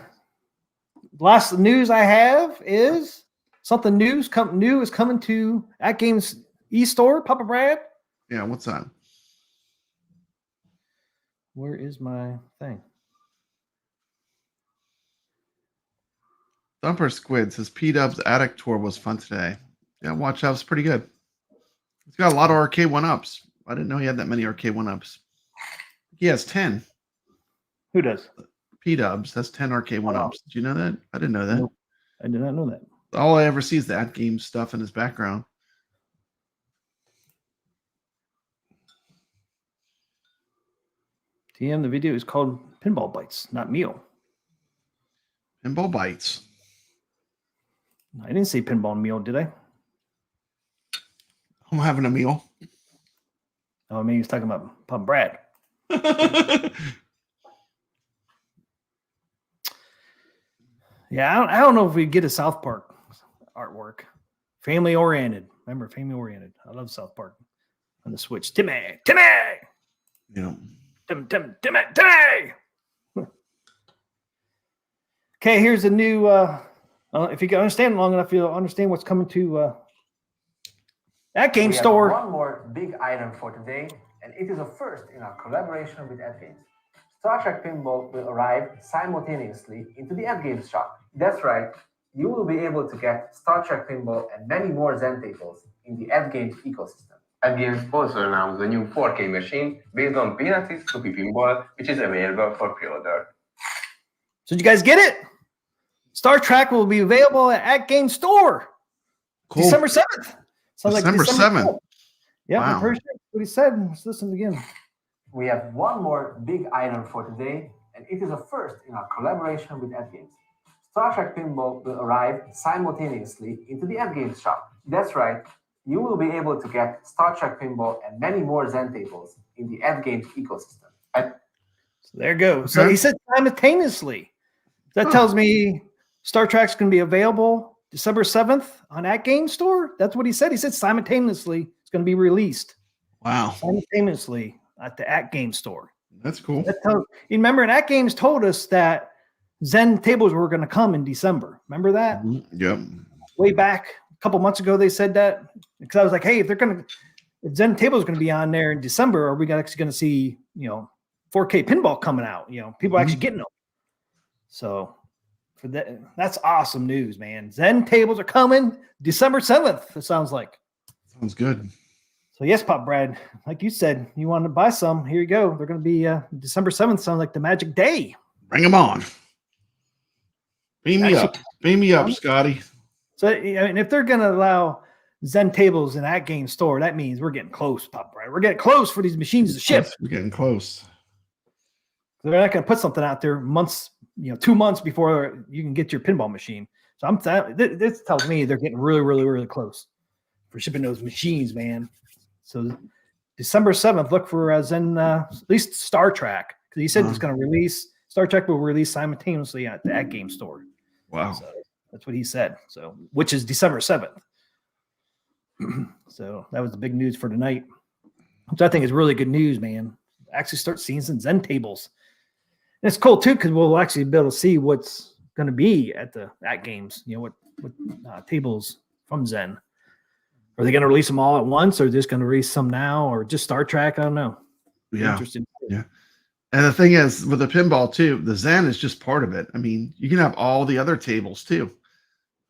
Last news I have is something new is coming to AtGames eStore. Papa Brad, Yeah, what's that? where is my thing? Thumper Squid says P-Dub's Attic Tour was fun today. Yeah, watch that was pretty good. He's got a lot of arcade one-ups. I didn't know he had that many arcade one-ups. He has 10. Who does? P-Dubs. That's 10 arcade one-ups. Did you know that? I didn't know that. Nope. I did not know that. All I ever see is the AtGames stuff in his background. TM, the video is called Pinball Bites, not Meal. Pinball Bites. I didn't say Pinball Meal, did I? I'm having a meal. Oh, maybe he's talking about Papa Brad. Yeah, I don't know if we get a South Park artwork. Family oriented. Remember, family oriented. I love South Park on the Switch. Timmy. Yeah. Timmy. Okay, here's a new. If you can understand long enough, you'll understand what's coming to that game We have store. one more big item for today, and it is a first in our collaboration with AtGames. Star Trek Pinball will arrive simultaneously into the AtGames shop. That's right, you will be able to get Star Trek Pinball and many more Zen tables in the AtGames ecosystem. AtGames also announced a new 4K machine based on Peanuts' Sloopy Pinball, which is available for pre-order. So did you guys get it? Star Trek will be available at AtGames Store. Cool. December 7th. Sounds December 7th. 7th. Yeah, Wow. I'm pretty sure that's what he said. Let's listen again. We have one more big item for today, and it is a first in our collaboration with AtGames. Star Trek Pinball will arrive simultaneously into the AtGames shop. That's right, you will be able to get Star Trek Pinball and many more Zen tables in the AtGames ecosystem. So there you go. So Okay. he said simultaneously. That tells me Star Trek's going to be available December 7th on AtGames Store. That's what he said. He said simultaneously it's going to be released. Wow. Simultaneously at the AtGames Store. That's cool. You remember, AtGames told us that Zen tables were going to come in December. Remember that? Yep. Way back a couple months ago, they said that because I was like, hey, if Zen tables are going to be on there in December, are we actually going to see 4K pinball coming out? People actually getting them. So for that's awesome news, man. Zen tables are coming December 7th. It sounds like. Sounds good. So yes, Pop Brad, like you said, you want to buy some. Here you go. They're going to be December 7th. Sounds like the magic day. Bring them on. Beam me up. Beam me up, Scotty. So if they're going to allow Zen tables in that game store, that means we're getting close, Pop Brad. We're getting close for these machines to ship. We're getting close. They're not going to put something out there 2 months before you can get your pinball machine. So this tells me they're getting really, really, really close for shipping those machines, man. So December 7th, look for Zen, at least Star Trek, because he said it's going to release. Star Trek will release simultaneously at the AtGames Store. Wow. So that's what he said. So, which is December 7th. So that was the big news for tonight, which I think is really good news, man. Actually start seeing some Zen tables. And it's cool too, because we'll actually be able to see what's going to be at the AtGames, what tables from Zen. Are they going to release them all at once, or just going to release some now, or just Star Trek? I don't know. Yeah. Interesting. Yeah. And the thing is, with the pinball too, the Zen is just part of it. I mean, you can have all the other tables too.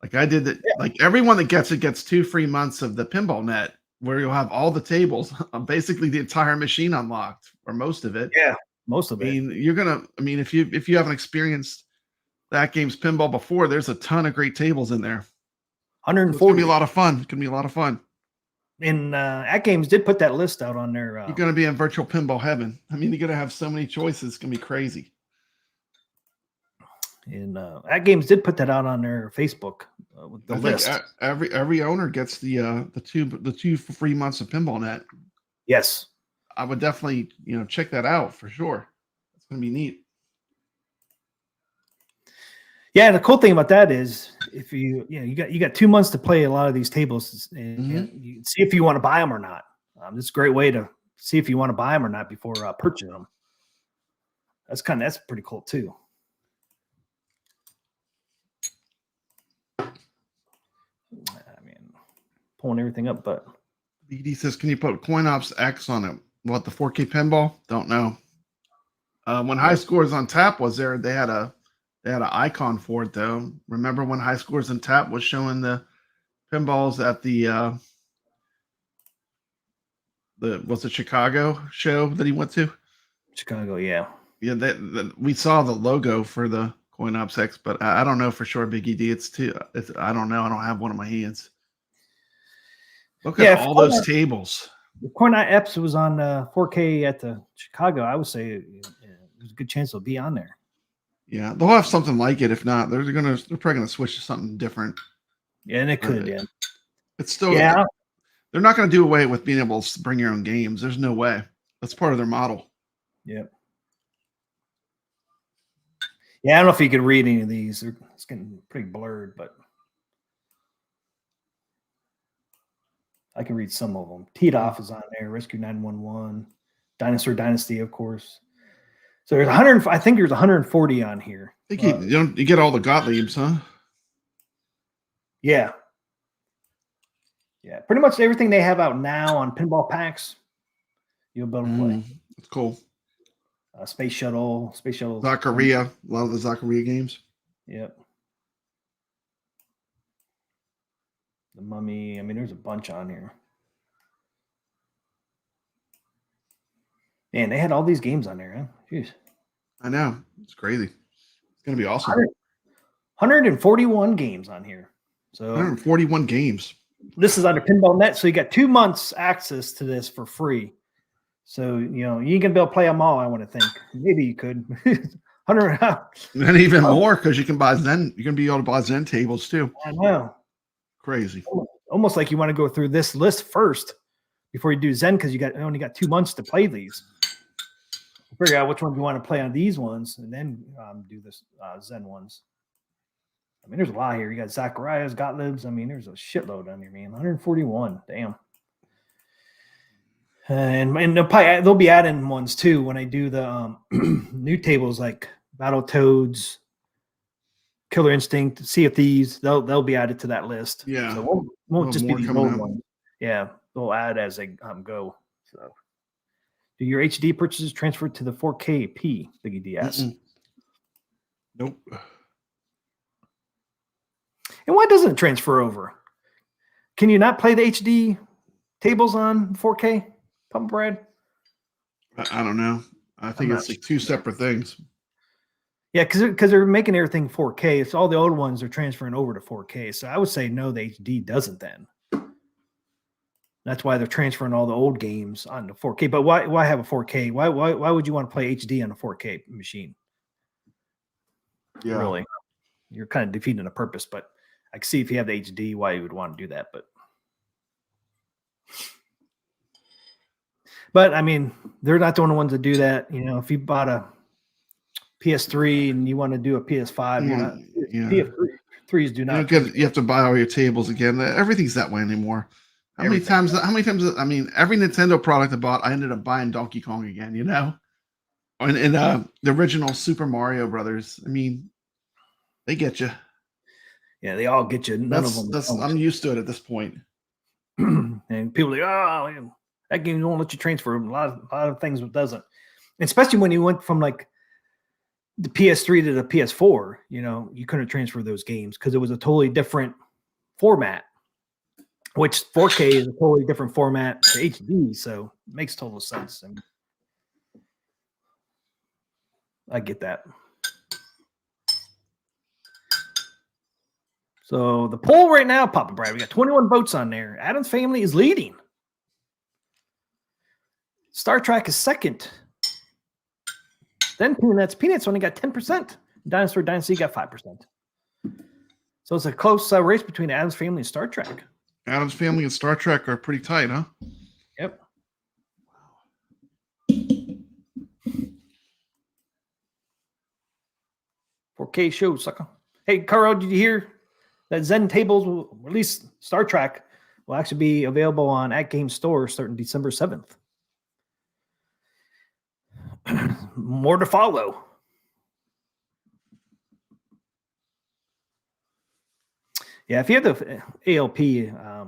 Like I did that. Yeah. Like everyone that gets it gets 2 free months of the Pinball Net where you'll have all the tables, basically the entire machine unlocked or most of it. Yeah, most of I it. mean, if you haven't experienced AtGames Pinball before, there's a ton of great tables in there. So it's gonna 140. be a lot of fun. It's gonna be a lot of fun. And AtGames did put that list out on their. You're gonna be in virtual pinball heaven. I mean, you're gonna have so many choices. It's gonna be crazy. And AtGames did put that out on their Facebook with the I list. think every owner gets the two free months of PinballNet. Yes. I would definitely check that out for sure. It's gonna be neat. Yeah, the cool thing about that is if you got 2 months to play a lot of these tables, and you see if you want to buy them or not. It's a great way to see if you want to buy them or not before purchasing them. That's pretty cool too. I mean, pulling everything up, but BD says, "Can you put CoinOps X on it? What, the 4K pinball? Don't know." When High Scores on Tap was there, they had an icon for it though. Remember when High Scores on Tap was showing the pinballs at the was it Chicago show that he went to? Chicago, yeah. Yeah, we saw the logo for the CoinOps X, but I don't know for sure, Big ED. I don't know. I don't have one in my hands. Look at all those tables. If CoinOps was on 4K at the Chicago, I would say there's a good chance it'll be on there. Yeah, they'll have something like it. If not, they're probably gonna switch to something different. Yeah, and it could. Yeah, it's still. Yeah, they're not gonna do away with being able to bring your own games. There's no way. That's part of their model. Yep. Yeah, I don't know if you could read any of these. It's getting pretty blurred, but I can read some of them. Teed Off is on there. Rescue 911, Dinosaur Dynasty, of course. So there's 100. I think there's 140 on here. I think you get all the Gottliebs, huh? Yeah. Yeah, pretty much everything they have out now on Pinball Packs, you'll be able to play. That's cool. Space Shuttle. Zaccaria, a lot of the Zaccaria games. Yep. The Mummy. I mean, there's a bunch on here. Man, they had all these games on there, huh? Jeez. I know. It's crazy. It's going to be awesome. 141 games on here. So 141 games. This is under Pinball Net, so you got 2 months access to this for free. So, you ain't going to be able to play them all, I want to think. Maybe you could. 100. And even more because you can buy Zen. You can be able to buy Zen tables too. I know. Crazy. Almost like you want to go through this list first before you do Zen because you only got 2 months to play these. Figure out which ones you want to play on these ones and then do this Zen ones. I mean, there's a lot here. You got Zacharias, Gottliebs. I mean, there's a shitload on here, man. 141. Damn. And they'll be adding ones too when I do the new tables like Battletoads, Killer Instinct. See if they'll be added to that list. Yeah, so won't just be the old ones. Yeah, they'll add as they go. So, do your HD purchases transfer to the 4K Biggie DS? Nope. And why doesn't it transfer over? Can you not play the HD tables on 4K? Pump Brad? I don't know. I think it's like two separate things. Yeah, because they're making everything 4K. So all the old ones are transferring over to 4K. So I would say no, the HD doesn't then. That's why they're transferring all the old games onto 4K. But why have a 4K? Why would you want to play HD on a 4K machine? Yeah. Really? You're kind of defeating the purpose, but I can see if you have the HD why you would want to do that. But I mean, they're not the only ones that do that. If you bought a PS3 and you want to do a PS5, PS3s do not. You have to buy all your tables again. Everything's that way anymore. How many times? I mean, every Nintendo product I bought, I ended up buying Donkey Kong again. And the original Super Mario Brothers. I mean, they get you. Yeah, they all get you. None of them. I'm used to it at this point. And people are like, oh, that game won't let you transfer a lot of things. It doesn't, especially when you went from like the PS3 to the PS4. You couldn't transfer those games because it was a totally different format. which 4K is a totally different format to HD, so it makes total sense. And I get that. So the poll right now, Papa Brad, we got 21 votes on there. Adam's Family is leading. Star Trek is second. Then Peanuts. Peanuts only got 10%. Dinosaur Dynasty got 5%. So it's a close race between Adam's Family and Star Trek. Adam's Family and Star Trek are pretty tight, huh? Yep. 4K show, sucker. Hey, Caro, did you hear that Zen tables will release Star Trek will actually be available on AtGames store starting December 7th? More to follow. Yeah, if you have the ALP, I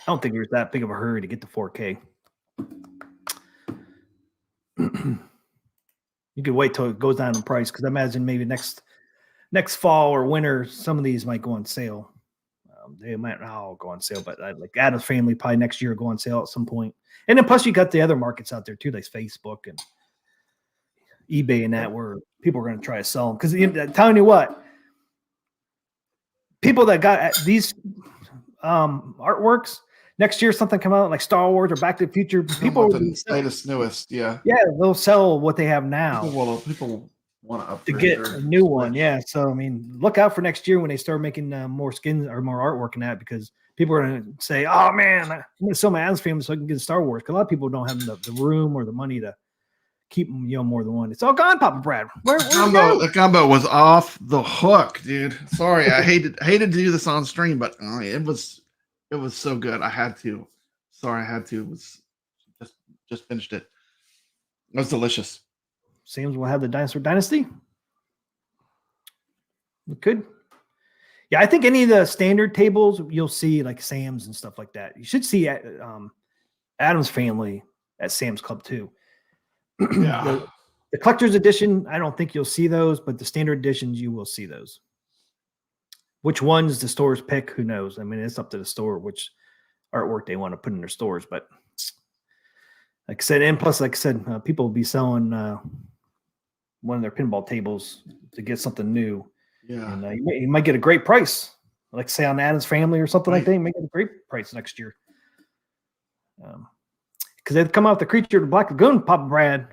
don't think there's that big of a hurry to get to 4K. You could wait till it goes down in price, because I imagine maybe next fall or winter, some of these might go on sale. They might not all go on sale, but like Adam's Family probably next year go on sale at some point. And then plus you got the other markets out there too, like Facebook and eBay and that, where people are going to try to sell them. Because I'm telling you what, people that got these artworks, next year something come out like Star Wars or Back to the Future, people the latest, newest, yeah. Yeah, they'll sell what they have now. People want to upgrade to get a new one. Yeah. So I mean, look out for next year when they start making more skins or more artwork in that, because people are going to say, "Oh man, I'm going to sell my Adam's Family so I can get Star Wars." Because a lot of people don't have the room or the money to keep more than one. It's all gone, Papa Brad. The combo was off the hook, dude. Sorry, I hated to do this on stream, but it was so good. I had to. Sorry, I had to. It was just finished it. It was delicious. Sam's will have the Dinosaur Dynasty. Look good. Yeah, I think any of the standard tables you'll see, like Sam's and stuff like that. You should see Adam's Family at Sam's Club too. Yeah. The collector's edition, I don't think you'll see those, but the standard editions, you will see those. Which ones the stores pick, who knows? I mean, it's up to the store which artwork they want to put in their stores. But like I said, and plus, like I said, people will be selling one of their pinball tables to get something new. Yeah. And you might get a great price. Like say on Adam's Family or something like that, you might get a great price next year. Because they've come out with the Creature of the Black Lagoon, Papa Brad.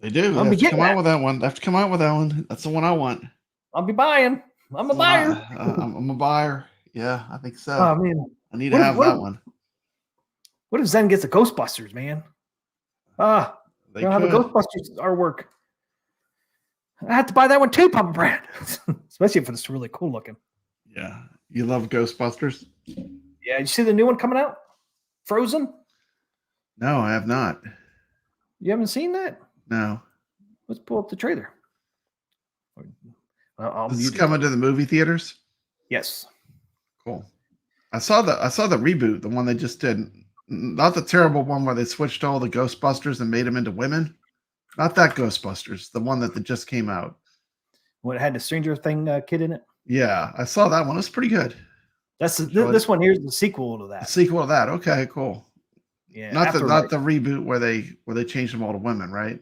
They do. They have to come out with that one. They have to come out with that one. That's the one I want. I'll be buying. I'm a buyer. I'm a buyer. Yeah, I think so. Oh, man. I need to have that one. What if Zen gets the Ghostbusters, man? They don't have a Ghostbusters artwork. I have to buy that one too, Papa Brad. Especially if it's really cool looking. Yeah. You love Ghostbusters? Yeah. You see the new one coming out? Frozen? No, I have not. You haven't seen that? No. Let's pull up the trailer. This is coming to the movie theaters? Yes. Cool. I saw the reboot, the one they just did. Not the terrible one where they switched all the Ghostbusters and made them into women. Not that Ghostbusters. The one that just came out. What had the Stranger Thing kid in it? Yeah, I saw that one. It's pretty good. This one here's the sequel to that. The sequel to that. Okay, cool. Yeah. Not the reboot where they changed them all to women, right?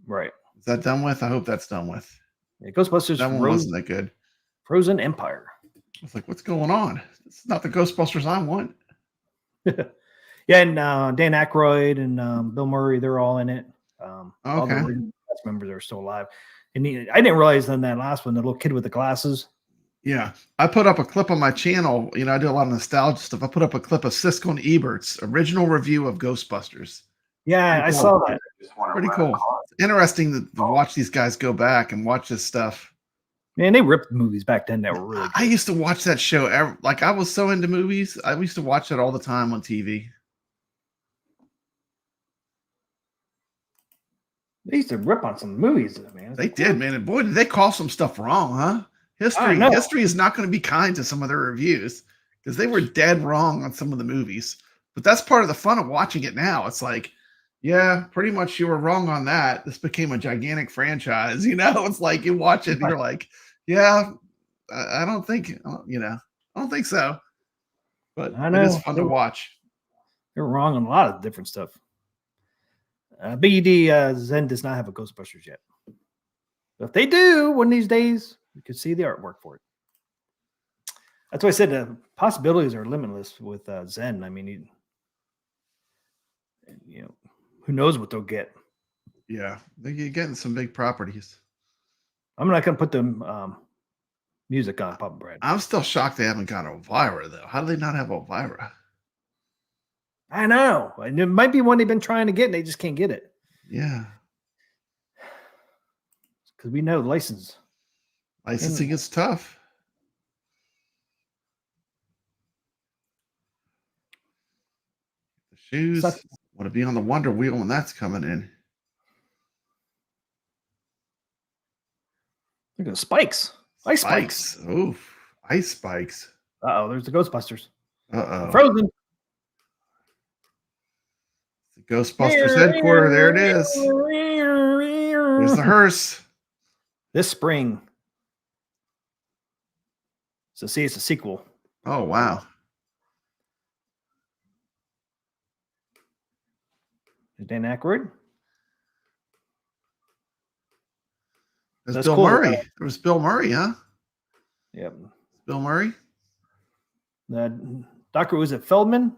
Right. Is that done with? I hope that's done with. Yeah, Ghostbusters. That one wasn't that good. Frozen Empire. I was like, what's going on? It's not the Ghostbusters I want. Yeah, and Dan Aykroyd and Bill Murray, they're all in it. All the cast members are still alive. And I didn't realize in that last one, the little kid with the glasses. Yeah. I put up a clip on my channel. You know, I do a lot of nostalgia stuff. I put up a clip of Siskel and Ebert's original review of Ghostbusters. Yeah, I saw that. Pretty cool. It's interesting to watch these guys go back and watch this stuff. Man, they ripped movies back then that were really good. I used to watch that show. I was so into movies. I used to watch it all the time on TV. They used to rip on some movies, man. They did, man. And boy, did they call some stuff wrong, huh? History is not going to be kind to some of their reviews because they were dead wrong on some of the movies. But that's part of the fun of watching it now. It's like, yeah, pretty much you were wrong on that. This became a gigantic franchise. You know, it's like you watch it and you're like, yeah, I don't think, I don't think so. but I it is know. fun to watch. You're wrong on a lot of different stuff. BED Zen does not have a Ghostbusters yet. But if they do one of these days, you can see the artwork for it. That's why I said the possibilities are limitless with Zen. I mean, you know, who knows what they'll get. Yeah, you're getting some big properties. I'm not going to put the music on Papa Brad. I'm still shocked they haven't got Elvira, though. How do they not have Elvira? I know. And it might be one they've been trying to get and they just can't get it. Yeah. Because we know Licensing is tough. The shoes. Sucks. Want to be on the Wonder Wheel when that's coming in. Look at the spikes. Ice spikes. Oof. Ice spikes. Uh-oh, there's the Ghostbusters. Uh-oh. Frozen. The Ghostbusters headquarters. There it is. There's the hearse. This spring. So see, it's a sequel. Oh, wow. Is Dan Aykroyd? There's That's Bill cool. Murray. There was Bill Murray, huh? Yep. Bill Murray? Dr. Was it Feldman?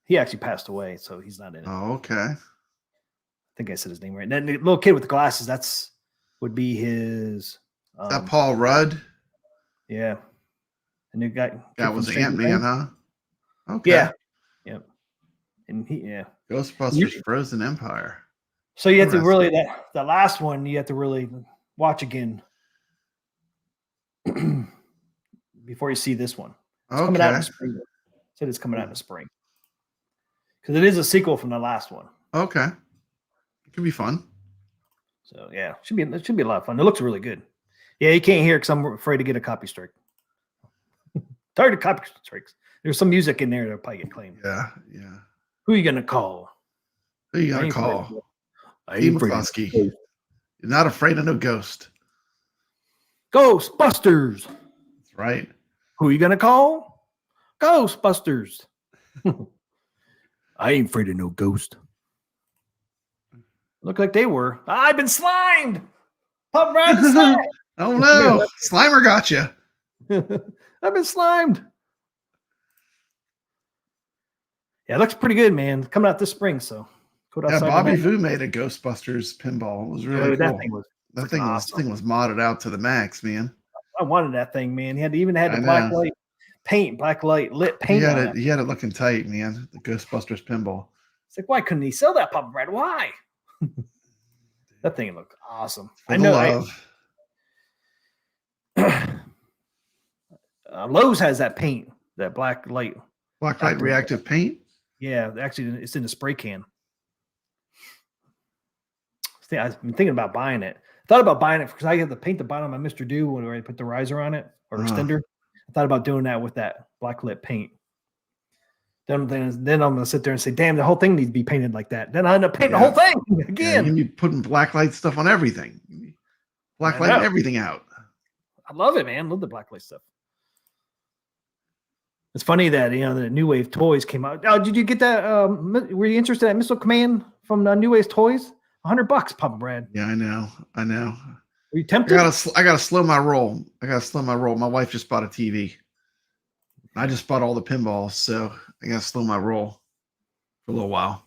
He actually passed away, so he's not in it. Oh, okay. I think I said his name right. That little kid with the glasses, would be his. Is that Paul Rudd? Yeah. The new guy. That was Ant-Man, huh? Okay. Yeah. Yep. And Ghostbusters Frozen Empire. So you have to really, the last one, you have to really watch again before you see this one. It's coming out in the spring. Said it's coming out in the spring. Because it is a sequel from the last one. Okay. It could be fun. So yeah, it should be a lot of fun. It looks really good. Yeah, you can't hear because I'm afraid to get a copy strike. Tired of copy strikes. There's some music in there that'll probably get claimed. Yeah, yeah. Who are you gonna call? Who are you gonna call? Steve McCluskey. You're not afraid of no ghost. Ghostbusters. That's right. Who are you gonna call? Ghostbusters. I ain't afraid of no ghost. Look like they were. I've been slimed. Pop around the side. Oh no, Slimer got you. I've been slimed. Yeah, it looks pretty good, man. Coming out this spring, so go outside. Bobby Vu made a Ghostbusters pinball. It was really cool. That thing was modded out to the max, man. I wanted that thing, man. He had the black light paint, lit paint. He had it looking tight, man. The Ghostbusters pinball. It's like, why couldn't he sell that, Papa Brad? Why? That thing looked awesome. I know. Lowe's has that paint, that black light. Black light reactive paint? Yeah, actually, it's in a spray can. I've been thinking about buying it. I thought about buying it because I had to paint the bottom of my Mr. Do when I put the riser on it or extender. I thought about doing that with that black lit paint. Then I'm going to sit there and say, damn, the whole thing needs to be painted like that. Then I end up painting the whole thing again. Yeah, you be putting black light stuff on everything. Black light everything out. I love it, man. Love the black light stuff. It's funny that, the New Wave toys came out. Oh, did you get that? Were you interested in Missile Command from New Wave toys? $100, Papa Brad. Yeah, I know. Are you tempted? I gotta slow my roll. My wife just bought a TV. I just bought all the pinballs, so I gotta slow my roll for a little while.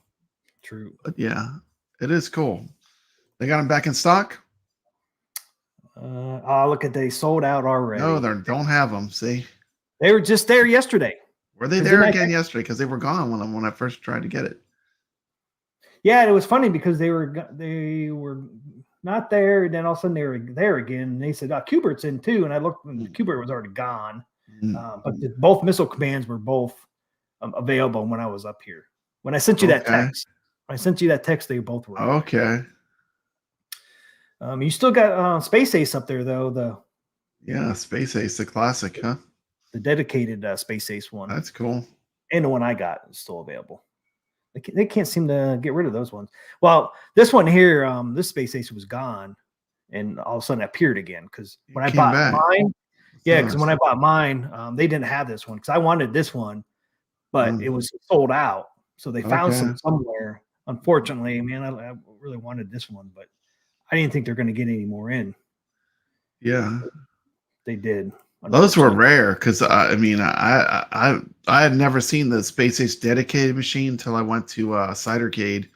True. But yeah, it is cool. They got them back in stock? Look at they sold out already. No, they don't have them. See? They were just there yesterday. Were they there again yesterday? Because they were gone when I first tried to get it. Yeah, it was funny because they were not there, and then all of a sudden they were there again. And they said, Kubert's in too. And I looked, and Kubert was already gone. But both Missile Commands were both available when I was up here. When I sent you that text, they both were. Okay. You still got Space Ace up there, though. Space Ace, the classic, huh? The dedicated Space Ace one. That's cool. And the one I got is still available. They can't seem to get rid of those ones. Well, this one here, this Space Ace was gone, and all of a sudden it appeared again. Because when I bought mine, they didn't have this one because I wanted this one, but it was sold out. So they found Okay. some somewhere. Unfortunately, man, I really wanted this one, but I didn't think they're going to get any more in. Yeah. They did. Those were unfortunately. rare because I mean I had never seen the Space Age dedicated machine until I went to Cidercade.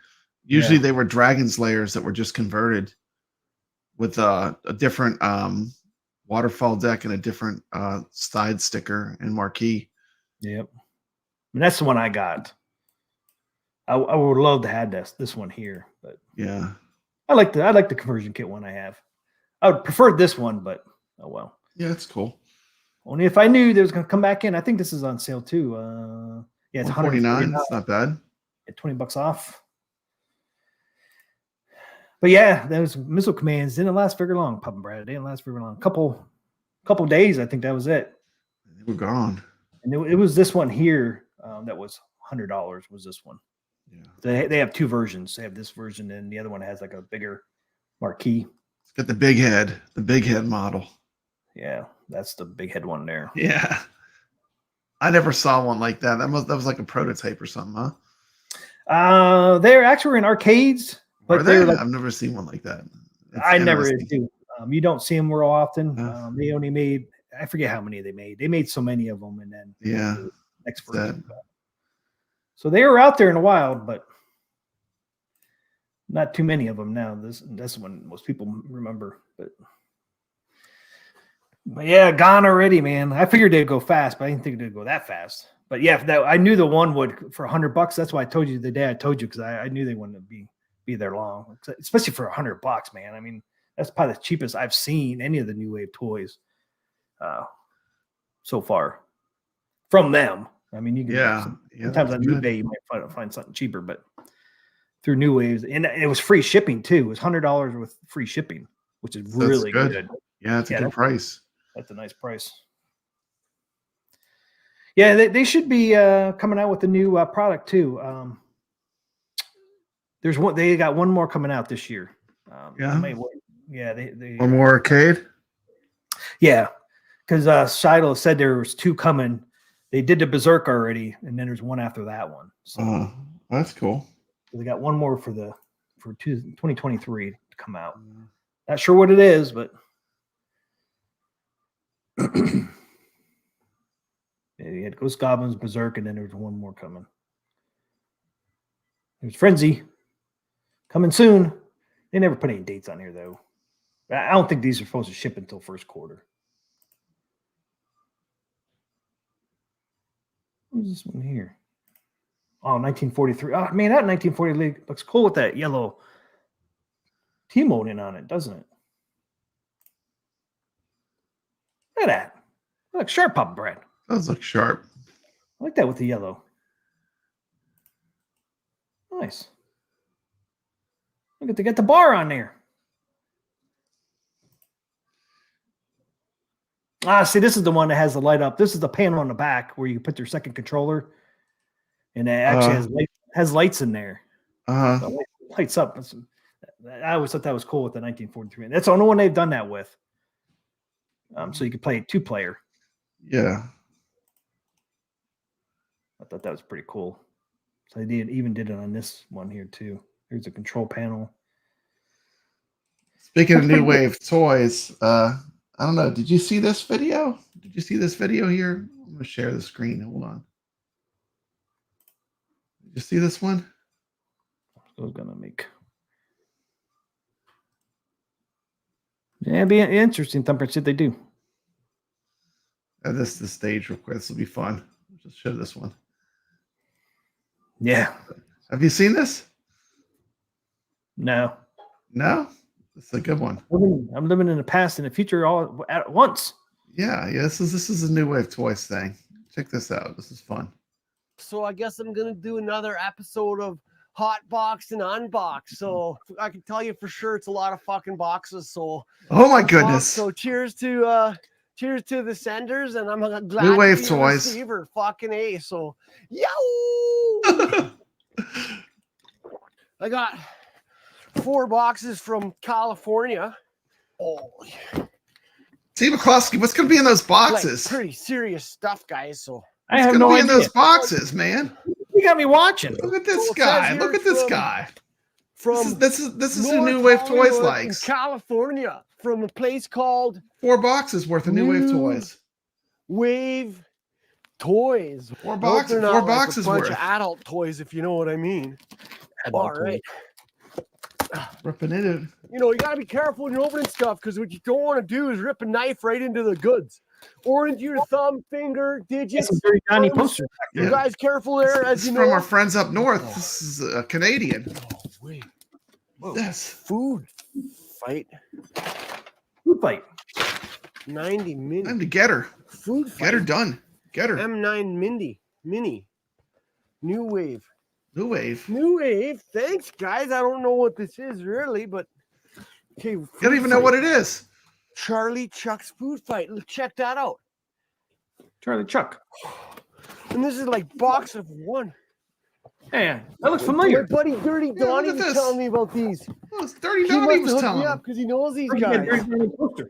Usually Yeah. they were Dragon's Layers that were just converted with a different waterfall deck and a different side sticker and marquee. Yep. And that's the one I got. I would love to have this one here, but Yeah. I like the conversion kit one I have. I would prefer this one, but oh well. Yeah, it's cool. Only if I knew there was going to come back in. I think this is on sale too. Yeah, it's 149. 149. It's not bad. At $20 off. But yeah, those missile commands didn't last very long, Pop and Brad. They didn't last very long. Couple days, I think that was it. They were gone. And it was this one here that was $100. Was this one? Yeah. They have two versions. They have this version, and the other one has like a bigger marquee. It's got the big head model. Yeah, that's the big head one there. Yeah. I never saw one like that. That was like a prototype or something, huh? They're actually in arcades, but they're like, I've never seen one like that. It's I never interesting. do. You don't see them real often. They only made, I forget how many they made. They made so many of them, and then Yeah. the next version. So they were out there in the wild, but not too many of them now. That's one most people remember, but yeah, gone already, man. I figured they'd go fast, but I didn't think they'd go that fast. But yeah, I knew the one would for $100. That's why I told you the day I told you, because I knew they wouldn't be there long, especially for $100, man. I mean, that's probably the cheapest I've seen any of the new wave toys so far from them. I mean, you can sometimes on eBay you might find something cheaper, but through New Waves, and it was free shipping too. It was $100 with free shipping, which is really good. Yeah, it's a good price. That's a nice price. Yeah, they should be coming out with a new product too. There's one. They got one more coming out this year. They One more arcade. Yeah, because Shiloh said there was two coming. They did the Berserk already, and then there's one after that one. So that's cool. So they got one more for 2023 to come out. Not sure what it is, but you had Ghost Goblins, Berserk, and then there's one more coming. There's Frenzy coming soon. They never put any dates on here, though. I don't think these are supposed to ship until first quarter. What's this one here? Oh, 1943. Oh, man, that 1940 looks cool with that yellow T-molding on it, doesn't it? Look at that. Look sharp, Papa Brad. Does look sharp. I like that with the yellow. Nice. Look at they got the bar on there. See, this is the one that has the light up. This is the panel on the back where you put your second controller, and it actually has lights in there. So it lights up. I always thought that was cool with the 1943. That's the only one they've done that with. So you could play 2-player. Yeah. I thought that was pretty cool. So they even did it on this one here too. Here's a control panel. Speaking of new wave toys, I don't know. Did you see this video? Did you see this video here? I'm gonna share the screen. Hold on. Did you see this one? I was gonna make. Yeah, it'd be interesting. Thumper, see what they do. This is the stage real quick. This will be fun. I'll just show this one. Yeah. Have you seen this? No. No? It's a good one. I'm living in the past and the future all at once. Yeah. This is a new wave toys thing. Check this out. This is fun. So I guess I'm gonna do another episode of Hot Box and Unbox. So I can tell you for sure it's a lot of fucking boxes. So oh my goodness. So cheers to the senders, and I'm glad new wave to be toys. A receiver. Fucking A. So yo. I got 4 boxes from California. Oh, T. McCloskey, what's going to be in those boxes? Like pretty serious stuff, guys. So I It's have gonna no be in idea. those boxes, man. You got me watching. Look at this So it says guy. here Look at this from- guy. From This is who North New Wave Toys Hollywood in likes. California, from a place called 4 boxes worth of New Wave New Toys. Wave Toys. 4 I hope boxes. they're 4 not like boxes a bunch worth. of adult toys, if you know what I mean. Adult All right. Ripping it in. You know, you got to be careful when you're opening stuff because what you don't want to do is rip a knife right into the goods or into your thumb, finger, Get digits. some Dirty Johnny thumbs. posters. You Yeah. guys careful there, This as is you from know. our friends up north. This is a Canadian. Oh, wait. Whoa. This. Food fight. Food fight. 90 mini. Time to get her. Food fight. Get her done. Get her. M9 Mini. New Wave. New Wave. New Wave. Thanks, guys. I don't know what this is really, but okay. You don't even know what it is. Charlie Chuck's Food Fight. Check that out. Charlie Chuck. And this is like box of one. Man, that looks My familiar. buddy Dirty look Donnie at was this. telling me about these. Oh, it's Dirty He Donnie must was have hooked telling me him. up because he knows these Yeah, guys. Dirty Johnny poster.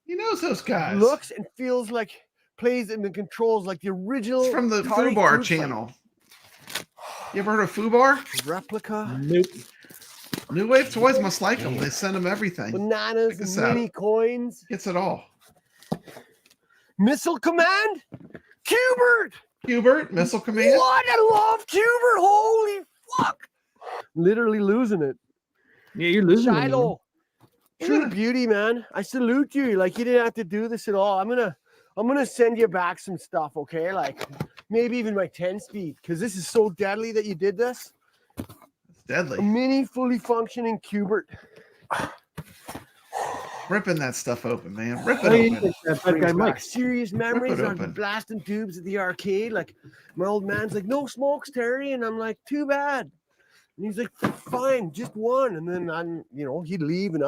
He knows those guys. Looks and feels like plays and controls like the original. It's from the Atari Fubar Food channel. You ever heard of Fubar? Fight. Replica. Nope. New Wave Toys must like them. They send them everything. Bananas. Check this out. Mini coins. Gets it all. Missile Command. Cubert. Hubert, Missile Command. What? I love Cubert. Holy fuck. Literally losing it. Yeah, you're losing. it, Shiloh. True Yeah. beauty, man. I salute you. Like you didn't have to do this at all. I'm gonna send you back some stuff, okay? Like maybe even my 10-speed, because this is so deadly that you did this. It's A deadly. mini fully functioning Cubert. Ripping that stuff open, man. Rip it Hey, open. that bad guy Brings Mike. back serious memories it of open. blasting tubes at the arcade. Like my old man's like, no smokes, Terry, and I'm like, too bad. And he's like, fine, just one. And then he'd leave, and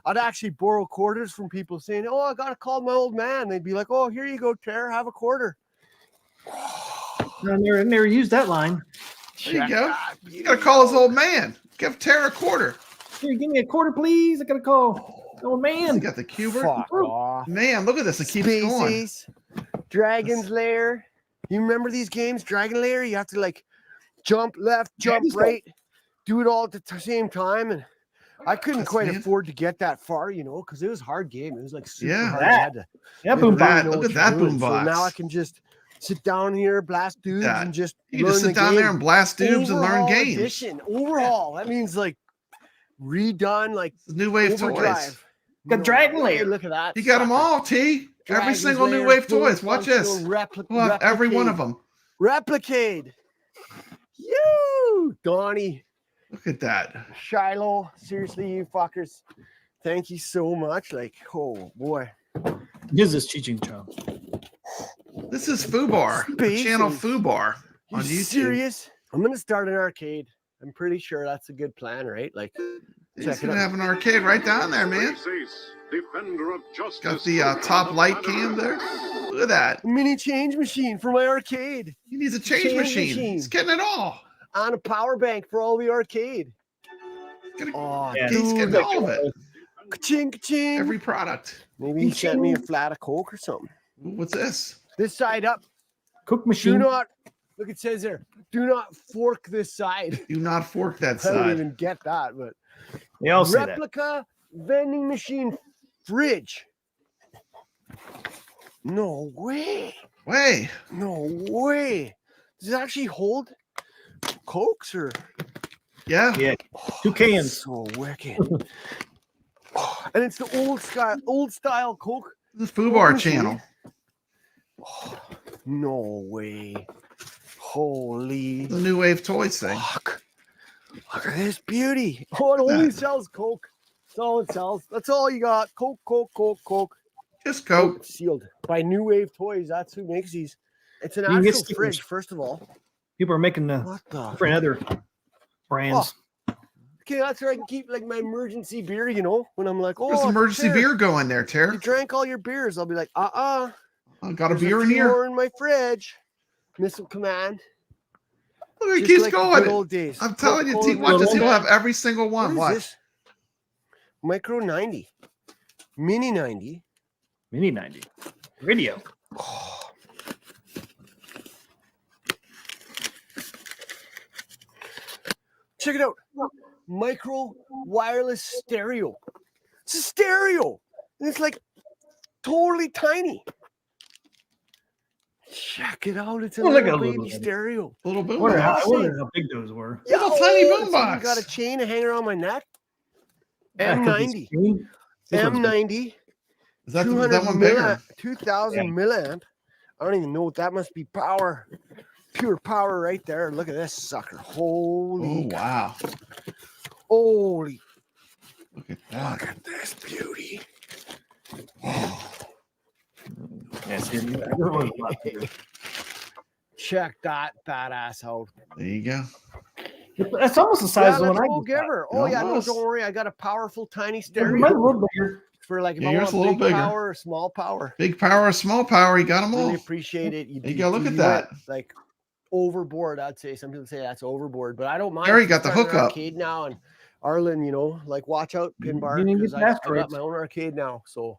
I'd actually borrow quarters from people saying, oh, I gotta call my old man. They'd be like, oh, here you go, Terry, have a quarter. I never used that line. There you go. You gotta call his old man. Give Tara a quarter. Here, give me a quarter, please. I gotta call. Oh He man. got the Hubert. Fuck off. Man, look at this. It keeps going. Spaces, Dragon's Lair. You remember these games, Dragon Lair? You have to like jump left, jump Dragon's right, do it all at the same time. And I couldn't That's quite man. afford to get that far, because it was a hard game. It was like super Yeah. hard. You had to Yeah, really boom that. know Look what at you're that doing. boom So box. now I can just sit down here, blast dudes, Yeah. and just You can just learn sit the down game. there and blast tubes and learn Overhaul games. Edition. Overhaul. That means like redone, like It's New Wave Toys. overdrive. Got Dragon way, Lair. Look at that. You got them sucker. all, T. Every Dragon's single New Lair, Wave fully Toys. Watch this. functional We'll have every one of replicate. them. Replicate. You, Donnie, Look at that. Shiloh. Seriously, you fuckers. Thank you so much. Like, oh boy. Gives us Cheeching Chong. This is Fubar. The Spaces. channel Fubar You on YouTube. serious? I'm gonna start an arcade. I'm pretty sure that's a good plan, right? Like, He's check it gonna out. have an arcade right down there, man. Defender of justice. Got the top light cam there. Look at that. a mini change machine for my arcade He needs a change Change machine. machine. He's getting it all. on a power bank for all the arcade. Gonna- Oh, Yeah. He's getting dude. all of it. Ka-ching, ka-ching. Every product. Maybe he sent me a flat of Coke or something. What's this? This side up. Cook Do machine. not, look, it says there, do not fork this side. Do not fork that I don't side. even get that, but They all say that. replica vending machine fridge. No way. Way. No way. Does it actually hold Cokes or? Yeah. Yeah. 2 cans. So wicked. And it's the old style Coke. The Fubar machine. channel. No way. Holy The New Wave Toys thing. fuck. Look at this beauty. Oh, it only sells Coke. That's all it sells. That's all you got. Coke, Coke, Coke, Coke. Just Coke. It's sealed by New Wave Toys. That's who makes these. It's an You can get actual stickers. fridge, first of all. People are making the What the? different other brands. Okay, that's where I can keep like my emergency beer, when I'm like, There's oh, emergency Ter, beer going there, you Ter. drank all your beers. I'll be like, I got a there's beer in few here. more in my fridge. Missile Command. Look, it Just keeps like the going. good old days. I'm telling you, T, Coca-Cola watch this. Zero. He'll have every single one. What is Watch. this? Micro 90. Mini 90. Mini 90. Radio. Check it out. Micro wireless stereo. It's a stereo. And it's like totally tiny. Check it out. It's a Look little at a baby little stereo. Little boom I box. wonder how big those were. Little tiny boom It's box. even got a chain to hang around my neck. Yeah, 'cause it's M90. green. This one's big. M90. Is that 200 that one bigger? 2000 milliamp. I don't even know what that must be. Power. Pure power right there. Look at this sucker. Holy. Oh wow! Holy. Look at that. Look at this beauty. Yeah, see, that one's a lot bigger. Check that badass out. There you go. That's almost the size of the let's one I go just give got. her. Oh yeah, no, Almost. don't worry. I got a powerful tiny Mine's a stereo little bigger. for like if Yeah, I yours want a little big bigger. power or small power. Big power, small power. You got them all. Really appreciate it. There you go. Look at went, that. like overboard, I'd say. Some people say that's overboard, but I don't mind. Gary got the Starting an hookup. arcade now, and Arlen, you know, like watch out, You Pinbar, didn't because get I the got asteroids. my own arcade now. So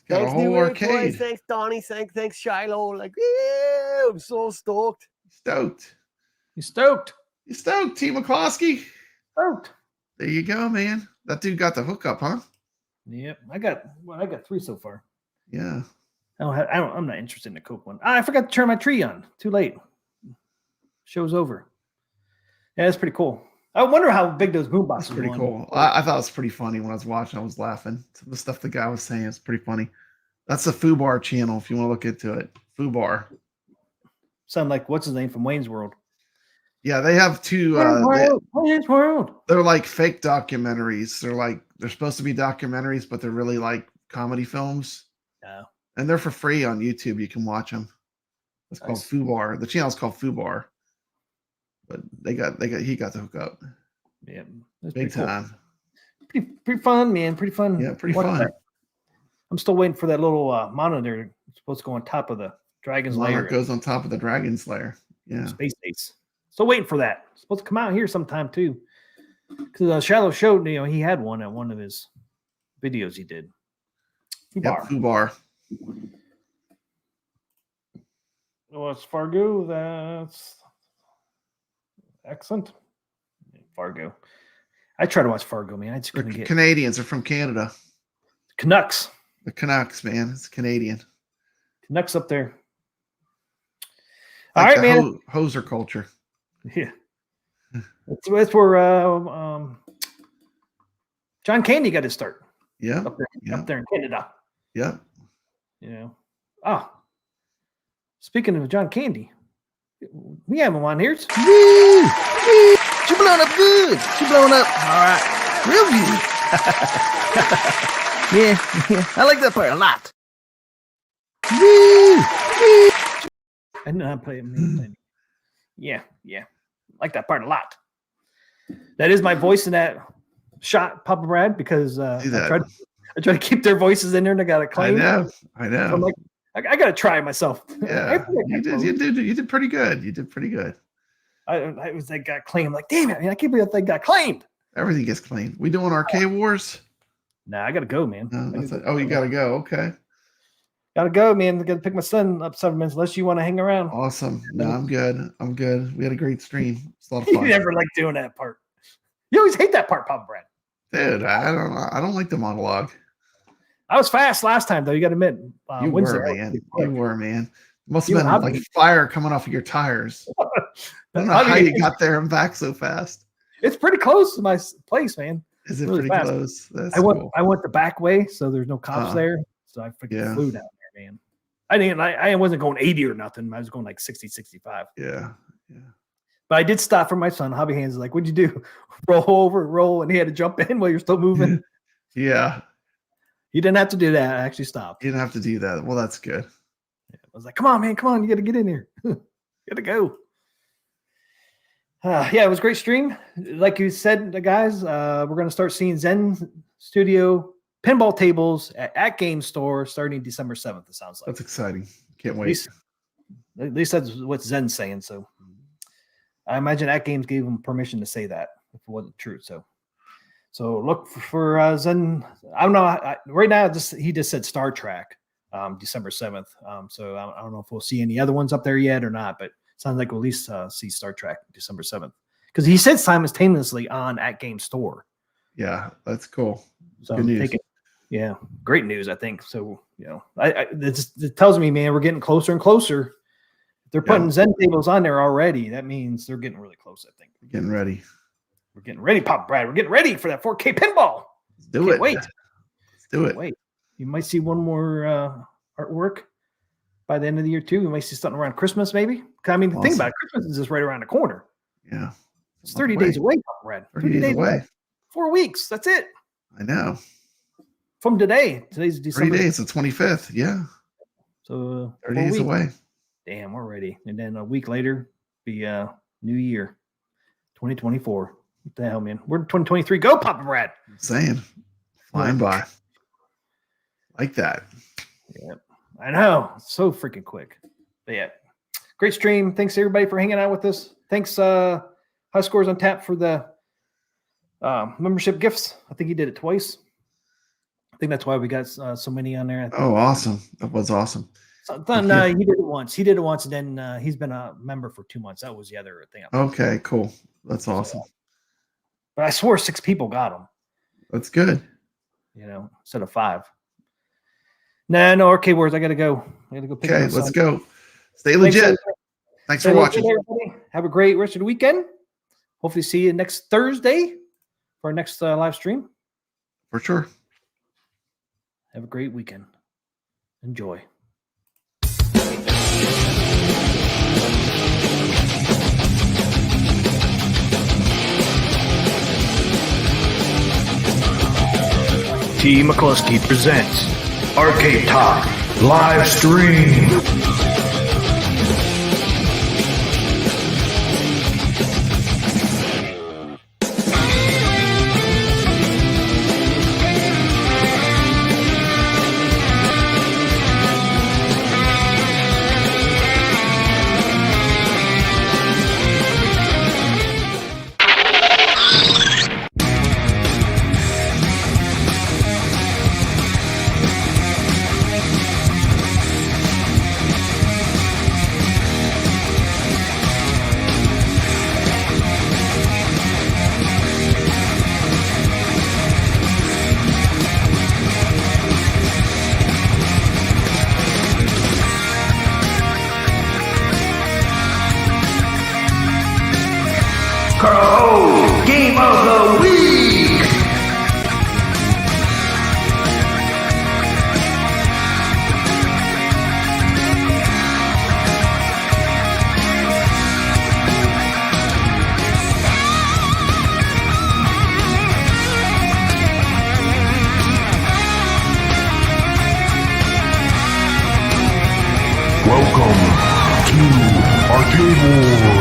Got a thanks, whole New Wave arcade. Toys. Thanks, Donnie. Thanks, Shiloh. Like, yeah, I'm so stoked. Stoked. You stoked? You stoked, T. McCloskey. Stoked. There you go, man. That dude got the hookup, huh? Yep. I got 3 so far. Yeah. I'm not interested in the Coke one. I forgot to turn my tree on. Too late. Show's over. Yeah, that's pretty cool. I wonder how big those boom That's boxes pretty were. cool. I thought it was pretty funny when I was watching. I was laughing. Some of the stuff the guy was saying is pretty funny. That's the Fubar channel if you want to look into it. Fubar. Sound like what's his name from Wayne's World. Yeah, they have two. Wayne's World. They're like fake documentaries. They're supposed to be documentaries, but they're really like comedy films. Yeah. And they're for free on YouTube. You can watch them. It's called Fubar. The channel's called Fubar. But he got the hookup. Yeah, that's Big pretty time. Cool. Pretty fun, man. Pretty fun. Yeah, pretty Watch fun. that. I'm still waiting for that little monitor. It's supposed to go on top of the Dragon's Lair. It goes on top of the Dragon's Lair. Yeah. Space Base. Still waiting for that. It's supposed to come out here sometime too. Because Shallow showed, he had one at one of his videos he did. Yep, Fubar. Well, it's Fargo. That's excellent. Fargo. I try to watch Fargo, man. I just couldn't get Canadians are from Canada. Canucks. The Canucks, man. It's Canadian. Canucks up there. Like all right, man. Hoser culture. Yeah. That's where John Candy got his start. Yeah. Up there in Canada. Yeah. Speaking of John Candy, we have him on here. She blowing up good. She blowing up. All right. Real good. yeah. I like that part a lot. I know I play him. Yeah. Like that part a lot. That is my voice in that shot, Papa Brad, because I try to keep their voices in there and I got a claim. I know. So I'm like, I got to try it myself. Yeah, you did pretty good. You did pretty good. I was like, got claimed. I'm like, damn it, man, I can't believe that thing got claimed. Everything gets claimed. We doing arcade wars? Nah, I got to go, man. You got to go. Okay. Got to go, man. I got to pick my son up 7 minutes unless you want to hang around. Awesome. No, I'm good. We had a great stream. It's a lot of fun. You never like doing that part. You always hate that part, Papa Brad. Dude, I don't like the monologue. I was fast last time, though. You got to admit. You were, man. Must have been like fire coming off of your tires. I don't know how you got there and back so fast. It's pretty close to my place, man. Is it really pretty close? That's cool. I went the back way, so there's no cops there. So I freaking flew down there, man. I wasn't going 80 or nothing. I was going like 60, 65. Yeah. But I did stop for my son. Hobby Hands is like, what'd you do? Roll, and he had to jump in while you're still moving. Yeah. He didn't have to do that. I actually stopped. You didn't have to do that. Well, that's good. I was like, come on, man. Come on. You got to get in here. You got to go. It was a great stream. Like you said, guys, we're going to start seeing Zen Studio pinball tables at AtGames store starting December 7th, it sounds like. That's exciting. Can't wait. At least that's what Zen's saying. So I imagine AtGames gave him permission to say that if it wasn't true. So look for Zen. I don't know. Right now, he just said Star Trek, December 7th. So I don't know if we'll see any other ones up there yet or not, but it sounds like we'll at least see Star Trek December 7th. because he said simultaneously on AtGames store. Yeah, that's cool. So Good I'm news. thinking, yeah, great news. I think so. You know, it tells me, man, we're getting closer and closer. If they're putting Zen tables on there already, that means they're getting really close. I think Getting ready. we're getting ready, Pop Brad. We're getting ready for that 4K pinball. Let's do Can't it. wait. Let's do it. Wait, you might see one more artwork by the end of the year too. We might see something around Christmas, maybe. I mean, the thing about it, Christmas is just right around the corner. Yeah, It's 30 days away, Pop Brad. 30 days away. 4 weeks. That's it. I know. From today. Today's December. 3 days, the 25th. Yeah. So 30 4 days weeks. away. Damn, we're ready. And then a week later, be New Year, 2024. What the hell, man? We're in 2023. Go, Papa Brad. I'm saying. Flying by. Like that. Yeah, I know. It's so freaking quick. But yeah, great stream. Thanks everybody for hanging out with us. Thanks, High Scores on Tap for the membership gifts. I think he did it twice. I think that's why we got so many on there. Oh, awesome. That was awesome. So, no, he did it once. He did it once, and then he's been a member for 2 months. That was the other thing. Okay, cool. That's awesome. But I swore 6 people got them. That's good. You know, instead of 5. No, arcade wars. I gotta go. Pick Okay, up let's some. go. Stay legit. Thanks for watching. Everybody. Have a great rest of the weekend. Hopefully see you next Thursday for our next live stream. For sure. Have a great weekend. Enjoy. T. McCluskey presents Arcade Talk live stream. Game of the Week! Welcome to Arcade Wars.